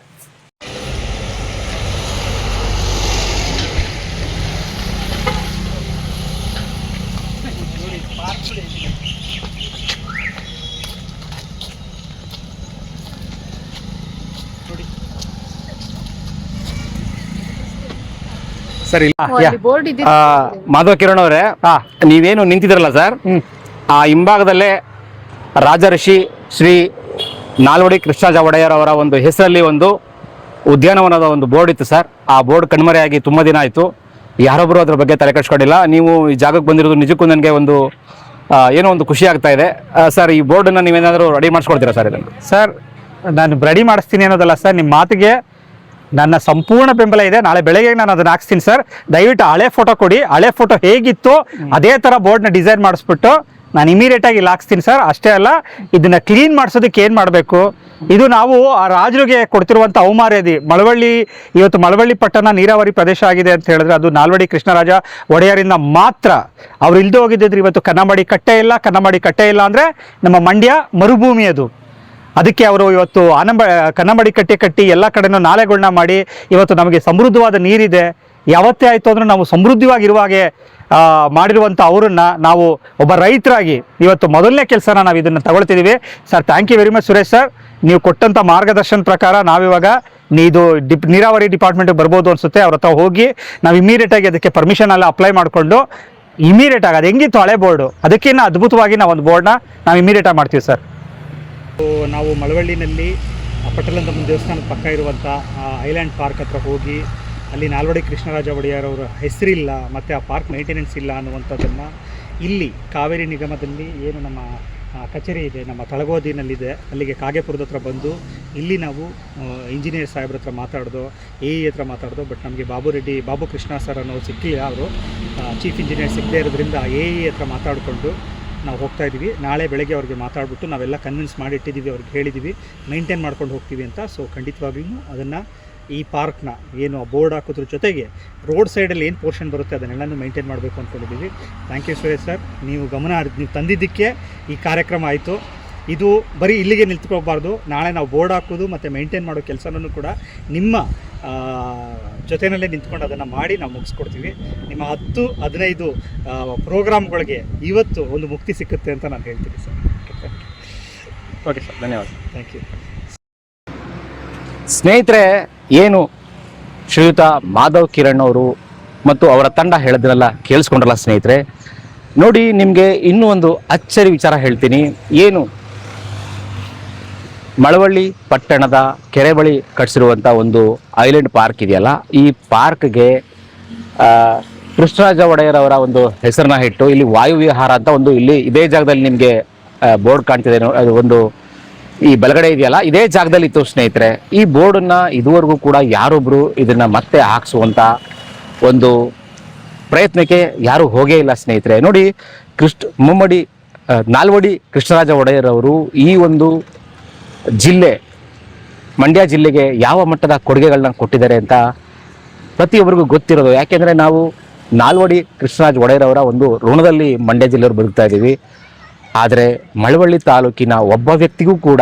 ಸರ್ ಇಲ್ಲ ಬೋರ್ಡ್ ಇದೆ. ಮಾಧವ ಕಿರಣ್ ಅವರೇ, ನೀವೇನು ನಿಂತಿದ್ರಲ್ಲ ಸರ್, ಆ ಹಿಂಭಾಗದಲ್ಲೇ ರಾಜಋಷಿ ಶ್ರೀ ನಾಲ್ವಡಿ ಕೃಷ್ಣರಾಜ ಒಡೆಯರ್ ಅವರ ಒಂದು ಹೆಸರಲ್ಲಿ ಒಂದು ಉದ್ಯಾನವನದ ಒಂದು ಬೋರ್ಡ್ ಇತ್ತು ಸರ್. ಆ ಬೋರ್ಡ್ ಕಣ್ಮರೆಯಾಗಿ ತುಂಬ ದಿನ ಆಯಿತು. ಯಾರೊಬ್ಬರು ಅದ್ರ ಬಗ್ಗೆ ತಲೆ ಕೆಡಿಸ್ಕೊಂಡಿಲ್ಲ. ನೀವು ಈ ಜಾಗಕ್ಕೆ ಬಂದಿರೋದು ನಿಜಕ್ಕೂ ನನಗೆ ಒಂದು ಏನೋ ಒಂದು ಖುಷಿ ಆಗ್ತಾ ಇದೆ ಸರ್. ಈ ಬೋರ್ಡನ್ನು ನೀವೇನಾದರೂ ರೆಡಿ ಮಾಡಿಸ್ಕೊಡ್ತೀರಾ ಸರ್? ಇದನ್ನು ಸರ್ ನಾನು ರೆಡಿ ಮಾಡಿಸ್ತೀನಿ ಅನ್ನೋದಲ್ಲ ಸರ್, ನಿಮ್ಮ ಮಾತಿಗೆ ನನ್ನ ಸಂಪೂರ್ಣ ಬೆಂಬಲ ಇದೆ. ನಾಳೆ ಬೆಳಗ್ಗೆ ನಾನು ಅದನ್ನ ಹಾಕ್ಸ್ತೀನಿ ಸರ್. ದಯವಿಟ್ಟು ಹಳೆ ಫೋಟೋ ಕೊಡಿ. ಹಳೆ ಫೋಟೋ ಹೇಗಿತ್ತು ಅದೇ ಥರ ಬೋರ್ಡ್ನ ಡಿಸೈನ್ ಮಾಡಿಸ್ಬಿಟ್ಟು ನಾನು ಇಮಿಡಿಯೇಟಾಗಿ ಇಲ್ಲಿ ಹಾಕ್ಸ್ತೀನಿ ಸರ್. ಅಷ್ಟೇ ಅಲ್ಲ, ಇದನ್ನು ಕ್ಲೀನ್ ಮಾಡಿಸೋದಕ್ಕೆ ಏನು ಮಾಡಬೇಕು, ಇದು ನಾವು ಆ ರಾಜರಿಗೆ ಕೊಡ್ತಿರುವಂಥ ಅವಮಾರ್ಯಾದೆ. ಮಳವಳ್ಳಿ ಇವತ್ತು ಮಳವಳ್ಳಿ ಪಟ್ಟಣ ನೀರಾವರಿ ಪ್ರದೇಶ ಆಗಿದೆ ಅಂತ ಹೇಳಿದ್ರೆ ಅದು ನಾಲ್ವಡಿ ಕೃಷ್ಣರಾಜ ಒಡೆಯರಿಂದ ಮಾತ್ರ. ಅವ್ರು ಇಲ್ದೇ ಹೋಗಿದ್ದಿದ್ರೆ ಇವತ್ತು ಕನ್ನಂಬಾಡಿ ಕಟ್ಟೆ ಇಲ್ಲ. ಕನ್ನಂಬಾಡಿ ಕಟ್ಟೆ ಇಲ್ಲ ಅಂದರೆ ನಮ್ಮ ಮಂಡ್ಯ ಮರುಭೂಮಿ ಅದು. ಅದಕ್ಕೆ ಅವರು ಇವತ್ತು ಕನ್ನಂಬಾಡಿ ಕಟ್ಟಿ ಎಲ್ಲ ಕಡೆನೂ ನಾಲೆಗಳನ್ನ ಮಾಡಿ ಇವತ್ತು ನಮಗೆ ಸಮೃದ್ಧವಾದ ನೀರಿದೆ. ಯಾವತ್ತೇ ಆಯಿತು ಅಂದ್ರೆ ನಾವು ಸಮೃದ್ಧವಾಗಿರುವ ಹಾಗೆ ಮಾಡಿರುವಂಥ ಅವರನ್ನು ನಾವು ಒಬ್ಬ ರೈತರಾಗಿ ಇವತ್ತು ಮೊದಲನೇ ಕೆಲಸನ ನಾವು ಇದನ್ನು ತಗೊಳ್ತಿದ್ದೀವಿ sir. Thank you very much Suresh sir. ನೀವು ಕೊಟ್ಟಂಥ ಮಾರ್ಗದರ್ಶನ ಪ್ರಕಾರ ನಾವಿವಾಗ ಇದು ನೀರಾವರಿ ಡಿಪಾರ್ಟ್ಮೆಂಟ್ಗೆ ಬರ್ಬೋದು ಅನಿಸುತ್ತೆ. ಅವ್ರ ಹತ್ರ ಹೋಗಿ ನಾವು ಇಮಿಡಿಯೇಟಾಗಿ ಅದಕ್ಕೆ ಪರ್ಮಿಷನ್ ಎಲ್ಲ ಅಪ್ಲೈ ಮಾಡಿಕೊಂಡು ಇಮಿಡಿಯೇಟಾಗಿ ಅದು ಹೆಂಗಿತ್ತು ಹಳೆ ಬೋರ್ಡು ಅದಕ್ಕಿಂತ ಅದ್ಭುತವಾಗಿ ನಾವು ಒಂದು ಬೋರ್ಡ್ನ ನಾವು ಇಮಿಡಿಯೇಟಾಗಿ ಮಾಡ್ತೀವಿ ಸರ್. ನಾವು ಮಳವಳ್ಳಿನಲ್ಲಿ ಪಟ್ಟಲಂದಮ್ಮನ ದೇವಸ್ಥಾನದ ಪಕ್ಕ ಇರುವಂಥ ಐಲ್ಯಾಂಡ್ ಪಾರ್ಕ್ ಹತ್ರ ಹೋಗಿ ಅಲ್ಲಿ ನಾಲ್ವಡಿ ಕೃಷ್ಣರಾಜ ಒಡೆಯರ್ ಅವರ ಹೆಸರಿಲ್ಲ ಮತ್ತು ಆ ಪಾರ್ಕ್ ಮೇಂಟೆನೆನ್ಸ್ ಇಲ್ಲ ಅನ್ನುವಂಥದ್ದನ್ನು ಇಲ್ಲಿ ಕಾವೇರಿ ನಿಗಮದಲ್ಲಿ ಏನು ನಮ್ಮ ಕಚೇರಿ ಇದೆ, ನಮ್ಮ ತಳಗೋದಿನಲ್ಲಿದೆ, ಅಲ್ಲಿಗೆ ಕಾಗೇಪುರದ ಹತ್ರ ಬಂದು ಇಲ್ಲಿ ನಾವು ಇಂಜಿನಿಯರ್ ಸಾಹೇಬ್ರ ಹತ್ರ ಮಾತಾಡೋದು, ಎ ಹತ್ರ ಮಾತಾಡೋದು. ಬಟ್ ನಮಗೆ ಬಾಬು ಕೃಷ್ಣ ಸರ್ ಅನ್ನೋರು ಸಿಕ್ಕಿಲ್ಲ. ಅವರು ಚೀಫ್ ಇಂಜಿನಿಯರ್ ಸಿಗದೇ ಇರೋದ್ರಿಂದ ಎ ಹತ್ರ ಮಾತಾಡಿಕೊಂಡು ನಾವು ಹೋಗ್ತಾ ಇದ್ದೀವಿ. ನಾಳೆ ಬೆಳಗ್ಗೆ ಅವ್ರಿಗೆ ಮಾತಾಡ್ಬಿಟ್ಟು ನಾವೆಲ್ಲ ಕನ್ವಿನ್ಸ್ ಮಾಡಿಟ್ಟಿದ್ದೀವಿ, ಅವ್ರಿಗೆ ಹೇಳಿದ್ದೀವಿ ಮೇಂಟೈನ್ ಮಾಡ್ಕೊಂಡು ಹೋಗ್ತೀವಿ ಅಂತ. ಸೊ ಖಂಡಿತವಾಗ್ಲೂ ಅದನ್ನು ಈ ಪಾರ್ಕ್ನ ಏನು ಬೋರ್ಡ್ ಹಾಕೋದ್ರ ಜೊತೆಗೆ ರೋಡ್ ಸೈಡಲ್ಲಿ ಏನು ಪೋರ್ಷನ್ ಬರುತ್ತೆ ಅದನ್ನೆಲ್ಲನೂ ಮೇಂಟೈನ್ ಮಾಡಬೇಕು ಅಂದ್ಕೊಂಡಿದ್ದೀವಿ. Thank you Suresh sir. ನೀವು ನೀವು ತಂದಿದ್ದಕ್ಕೆ ಈ ಕಾರ್ಯಕ್ರಮ ಆಯಿತು. ಇದು ಬರೀ ಇಲ್ಲಿಗೆ ನಿಂತ್ಕೋಬಾರ್ದು. ನಾಳೆ ನಾವು ಬೋರ್ಡ್ ಹಾಕೋದು ಮತ್ತು ಮೇಂಟೈನ್ ಮಾಡೋ ಕೆಲಸನೂ ಕೂಡ ನಿಮ್ಮ ಜೊತೆಯಲ್ಲೇ ನಿಂತ್ಕೊಂಡು ಅದನ್ನು ಮಾಡಿ ನಾವು ಮುಗಿಸ್ಕೊಡ್ತೀವಿ. ನಿಮ್ಮ 10-15 ಪ್ರೋಗ್ರಾಮ್ಗಳಿಗೆ ಇವತ್ತು ಒಂದು ಮುಕ್ತಿ ಸಿಕ್ಕುತ್ತೆ ಅಂತ ನಾನು ಹೇಳ್ತೀನಿ ಸರ್. ಓಕೆ ಸರ್, ಧನ್ಯವಾದ. ಥ್ಯಾಂಕ್ ಯು ಸ್ನೇಹಿತರೆ. ಏನು ಶ್ರೀಯುತ ಮಾಧವ್ ಕಿರಣ್ ಅವರು ಮತ್ತು ಅವರ ತಂಡ ಹೇಳಿದ್ರಲ್ಲ, ಕೇಳಿಸ್ಕೊಂಡ್ರಲ್ಲ ಸ್ನೇಹಿತರೆ. ನೋಡಿ, ನಿಮಗೆ ಇನ್ನೂ ಒಂದು ಅಚ್ಚರಿ ವಿಚಾರ ಹೇಳ್ತೀನಿ. ಏನು ಮಳವಳ್ಳಿ ಪಟ್ಟಣದ ಕೆರೆ ಬಳಿ ಕಟ್ಟಿಸಿರುವಂಥ ಒಂದು ಐಲ್ಯಾಂಡ್ ಪಾರ್ಕ್ ಇದೆಯಲ್ಲ, ಈ ಪಾರ್ಕ್ಗೆ ಕೃಷ್ಣರಾಜ ಒಡೆಯರ್ ಅವರ ಒಂದು ಹೆಸರನ್ನ ಇಟ್ಟು ಇಲ್ಲಿ ವಾಯುವಿಹಾರ ಅಂತ ಒಂದು ಇಲ್ಲಿ ಇದೇ ಜಾಗದಲ್ಲಿ ನಿಮಗೆ ಬೋರ್ಡ್ ಕಾಣ್ತಿದೆ. ಅದು ಒಂದು ಈ ಬಲಗಡೆ ಇದೆಯಲ್ಲ, ಇದೇ ಜಾಗದಲ್ಲಿ ಇತ್ತು ಸ್ನೇಹಿತರೆ. ಈ ಬೋರ್ಡನ್ನು ಇದುವರೆಗೂ ಕೂಡ ಯಾರೊಬ್ಬರು ಇದನ್ನು ಮತ್ತೆ ಹಾಕ್ಸುವಂಥ ಒಂದು ಪ್ರಯತ್ನಕ್ಕೆ ಯಾರೂ ಹೋಗೇ ಇಲ್ಲ ಸ್ನೇಹಿತರೆ. ನೋಡಿ, ನಾಲ್ವಡಿ ಕೃಷ್ಣರಾಜ ಒಡೆಯರ್ ಅವರು ಈ ಒಂದು ಜಿಲ್ಲೆ ಮಂಡ್ಯ ಜಿಲ್ಲೆಗೆ ಯಾವ ಮಟ್ಟದ ಕೊಡುಗೆಗಳನ್ನ ಕೊಟ್ಟಿದ್ದಾರೆ ಅಂತ ಪ್ರತಿಯೊಬ್ಬರಿಗೂ ಗೊತ್ತಿರೋದು. ಯಾಕೆಂದರೆ ನಾವು ನಾಲ್ವಡಿ ಕೃಷ್ಣರಾಜ ಒಡೆಯರ್ ಅವರ ಒಂದು ಋಣದಲ್ಲಿ ಮಂಡ್ಯ ಜಿಲ್ಲೆಯವರು ಬದುಕ್ತಾ ಇದ್ದೀವಿ. ಆದರೆ ಮಳವಳ್ಳಿ ತಾಲೂಕಿನ ಒಬ್ಬ ವ್ಯಕ್ತಿಗೂ ಕೂಡ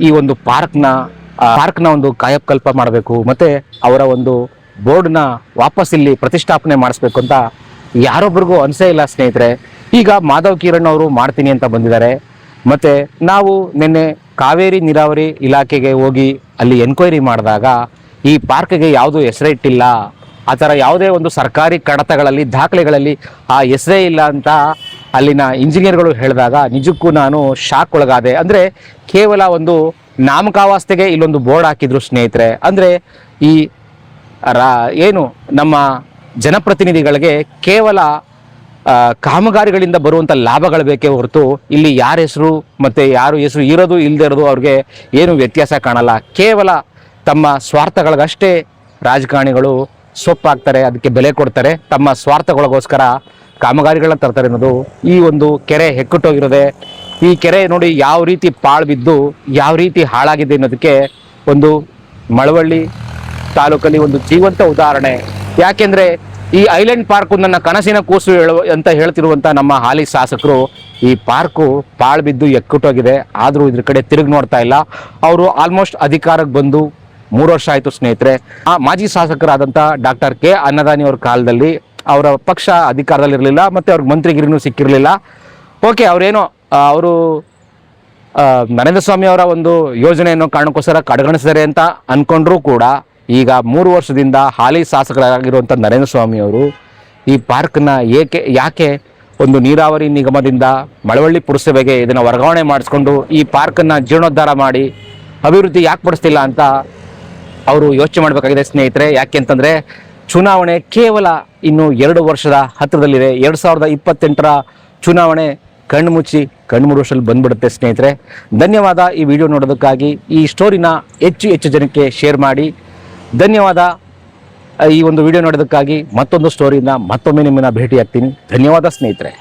ಈ ಒಂದು ಪಾರ್ಕ್ನ ಒಂದು ಕಾಯಕಲ್ಪ ಮಾಡಬೇಕು ಮತ್ತು ಅವರ ಒಂದು ಬೋರ್ಡ್ನ ವಾಪಸ್ ಇಲ್ಲಿ ಪ್ರತಿಷ್ಠಾಪನೆ ಮಾಡಿಸ್ಬೇಕು ಅಂತ ಯಾರೊಬ್ಬರಿಗೂ ಅನಿಸೇ ಇಲ್ಲ ಸ್ನೇಹಿತರೆ. ಈಗ ಮಾಧವ್ ಕಿರಣ್ ಅವರು ಮಾಡ್ತೀನಿ ಅಂತ ಬಂದಿದ್ದಾರೆ. ಮತ್ತು ನಾವು ನಿನ್ನೆ ಕಾವೇರಿ ನೀರಾವರಿ ಇಲಾಖೆಗೆ ಹೋಗಿ ಅಲ್ಲಿ ಎನ್ಕ್ವೈರಿ ಮಾಡಿದಾಗ ಈ ಪಾರ್ಕ್ಗೆ ಯಾವುದೂ ಹೆಸರೇ ಇಟ್ಟಿಲ್ಲ, ಆ ಥರ ಯಾವುದೇ ಒಂದು ಸರ್ಕಾರಿ ಕಡತಗಳಲ್ಲಿ ದಾಖಲೆಗಳಲ್ಲಿ ಆ ಹೆಸರೇ ಇಲ್ಲ ಅಂತ ಅಲ್ಲಿನ ಇಂಜಿನಿಯರ್ಗಳು ಹೇಳಿದಾಗ ನಿಜಕ್ಕೂ ನಾನು ಶಾಕ್ ಒಳಗಾದೆ. ಅಂದರೆ ಕೇವಲ ಒಂದು ನಾಮಕಾವಾಸ್ತೆಗೆ ಇಲ್ಲೊಂದು ಬೋರ್ಡ್ ಹಾಕಿದ್ರು ಸ್ನೇಹಿತರೆ. ಅಂದರೆ ಈ ಏನು ನಮ್ಮ ಜನಪ್ರತಿನಿಧಿಗಳಿಗೆ ಕೇವಲ ಕಾಮಗಾರಿಗಳಿಂದ ಬರುವಂಥ ಲಾಭಗಳು ಬೇಕೇ ಹೊರತು ಇಲ್ಲಿ ಯಾರ ಹೆಸರು ಮತ್ತು ಯಾರು ಹೆಸರು ಇರೋದು ಇಲ್ಲದೆ ಇರೋದು ಅವ್ರಿಗೆ ಏನು ವ್ಯತ್ಯಾಸ ಕಾಣಲ್ಲ. ಕೇವಲ ತಮ್ಮ ಸ್ವಾರ್ಥಗಳಿಗಷ್ಟೇ ರಾಜಕಾರಣಿಗಳು ಸೊಪ್ಪಾಗ್ತಾರೆ, ಅದಕ್ಕೆ ಬೆಲೆ ಕೊಡ್ತಾರೆ, ತಮ್ಮ ಸ್ವಾರ್ಥಗಳಿಗೋಸ್ಕರ ಕಾಮಗಾರಿಗಳನ್ನ ತರ್ತಾರೆ ಅನ್ನೋದು ಈ ಒಂದು ಕೆರೆ ಹೆಕ್ಕುಟ್ಟೋಗಿರೋದೆ. ಈ ಕೆರೆ ನೋಡಿ ಯಾವ ರೀತಿ ಪಾಳು ಬಿದ್ದು ಯಾವ ರೀತಿ ಹಾಳಾಗಿದೆ ಅನ್ನೋದಕ್ಕೆ ಒಂದು ಮಳವಳ್ಳಿ ತಾಲೂಕಲ್ಲಿ ಒಂದು ಜೀವಂತ ಉದಾಹರಣೆ. ಯಾಕೆಂದರೆ ಈ ಐಲ್ಯಾಂಡ್ ಪಾರ್ಕು ನನ್ನ ಕನಸಿನ ಕೂಸು ಅಂತ ಹೇಳ್ತಿರುವಂಥ ನಮ್ಮ ಹಾಲಿ ಶಾಸಕರು ಈ ಪಾರ್ಕು ಪಾಳು ಬಿದ್ದು ಎಕ್ಕುಟ್ಟೋಗಿದೆ, ಆದರೂ ಇದ್ರ ಕಡೆ ತಿರುಗಿ ನೋಡ್ತಾ ಇಲ್ಲ. ಅವರು ಆಲ್ಮೋಸ್ಟ್ ಅಧಿಕಾರಕ್ಕೆ ಬಂದು 3 ವರ್ಷ ಆಯಿತು ಸ್ನೇಹಿತರೆ. ಆ ಮಾಜಿ ಶಾಸಕರಾದಂಥ ಡಾಕ್ಟರ್ ಕೆ ಅನ್ನದಾನಿ ಅವ್ರ ಕಾಲದಲ್ಲಿ ಅವರ ಪಕ್ಷ ಅಧಿಕಾರದಲ್ಲಿರಲಿಲ್ಲ ಮತ್ತು ಅವ್ರಿಗೆ ಮಂತ್ರಿಗಿರಿನೂ ಸಿಕ್ಕಿರಲಿಲ್ಲ. ಓಕೆ, ಅವರು ನರೇಂದ್ರ ಸ್ವಾಮಿ ಅವರ ಒಂದು ಯೋಜನೆಯನ್ನು ಕಾರಣಕ್ಕೋಸ್ಕರ ಕಡೆಗಣಿಸಿದ್ದಾರೆ ಅಂತ ಅಂದ್ಕೊಂಡ್ರೂ ಕೂಡ ಈಗ 3 ವರ್ಷದಿಂದ ಹಾಲಿ ಶಾಸಕರಾಗಿರುವಂಥ ನರೇಂದ್ರ ಸ್ವಾಮಿ ಅವರು ಈ ಪಾರ್ಕ್ನ ಯಾಕೆ ಒಂದು ನೀರಾವರಿ ನಿಗಮದಿಂದ ಮಳವಳ್ಳಿ ಪುರಸಭೆಗೆ ಇದನ್ನು ವರ್ಗಾವಣೆ ಮಾಡಿಸ್ಕೊಂಡು ಈ ಪಾರ್ಕನ್ನು ಜೀರ್ಣೋದ್ಧಾರ ಮಾಡಿ ಅಭಿವೃದ್ಧಿ ಯಾಕೆ ಪಡಿಸ್ತಿಲ್ಲ ಅಂತ ಅವರು ಯೋಚನೆ ಮಾಡಬೇಕಾಗಿದೆ ಸ್ನೇಹಿತರೆ. ಯಾಕೆ ಅಂತಂದರೆ ಚುನಾವಣೆ ಕೇವಲ ಇನ್ನು 2 ವರ್ಷದ ಹತ್ತಿರದಲ್ಲಿದೆ. 2028ರ ಚುನಾವಣೆ ಕಣ್ಮುರುಷಲ್ಲಿ ಬಂದ್ಬಿಡುತ್ತೆ ಸ್ನೇಹಿತರೆ. ಧನ್ಯವಾದ ಈ ವಿಡಿಯೋ ನೋಡೋದಕ್ಕಾಗಿ. ಈ ಸ್ಟೋರಿನ ಹೆಚ್ಚು ಜನಕ್ಕೆ ಶೇರ್ ಮಾಡಿ. ಧನ್ಯವಾದ ಈ ಒಂದು ವಿಡಿಯೋ ನೋಡೋದಕ್ಕಾಗಿ. ಮತ್ತೊಂದು ಸ್ಟೋರಿಯಿಂದ ಮತ್ತೊಮ್ಮೆ ನಿಮ್ಮನ್ನು ಭೇಟಿ ಆಗ್ತೀನಿ. ಧನ್ಯವಾದ ಸ್ನೇಹಿತರೆ.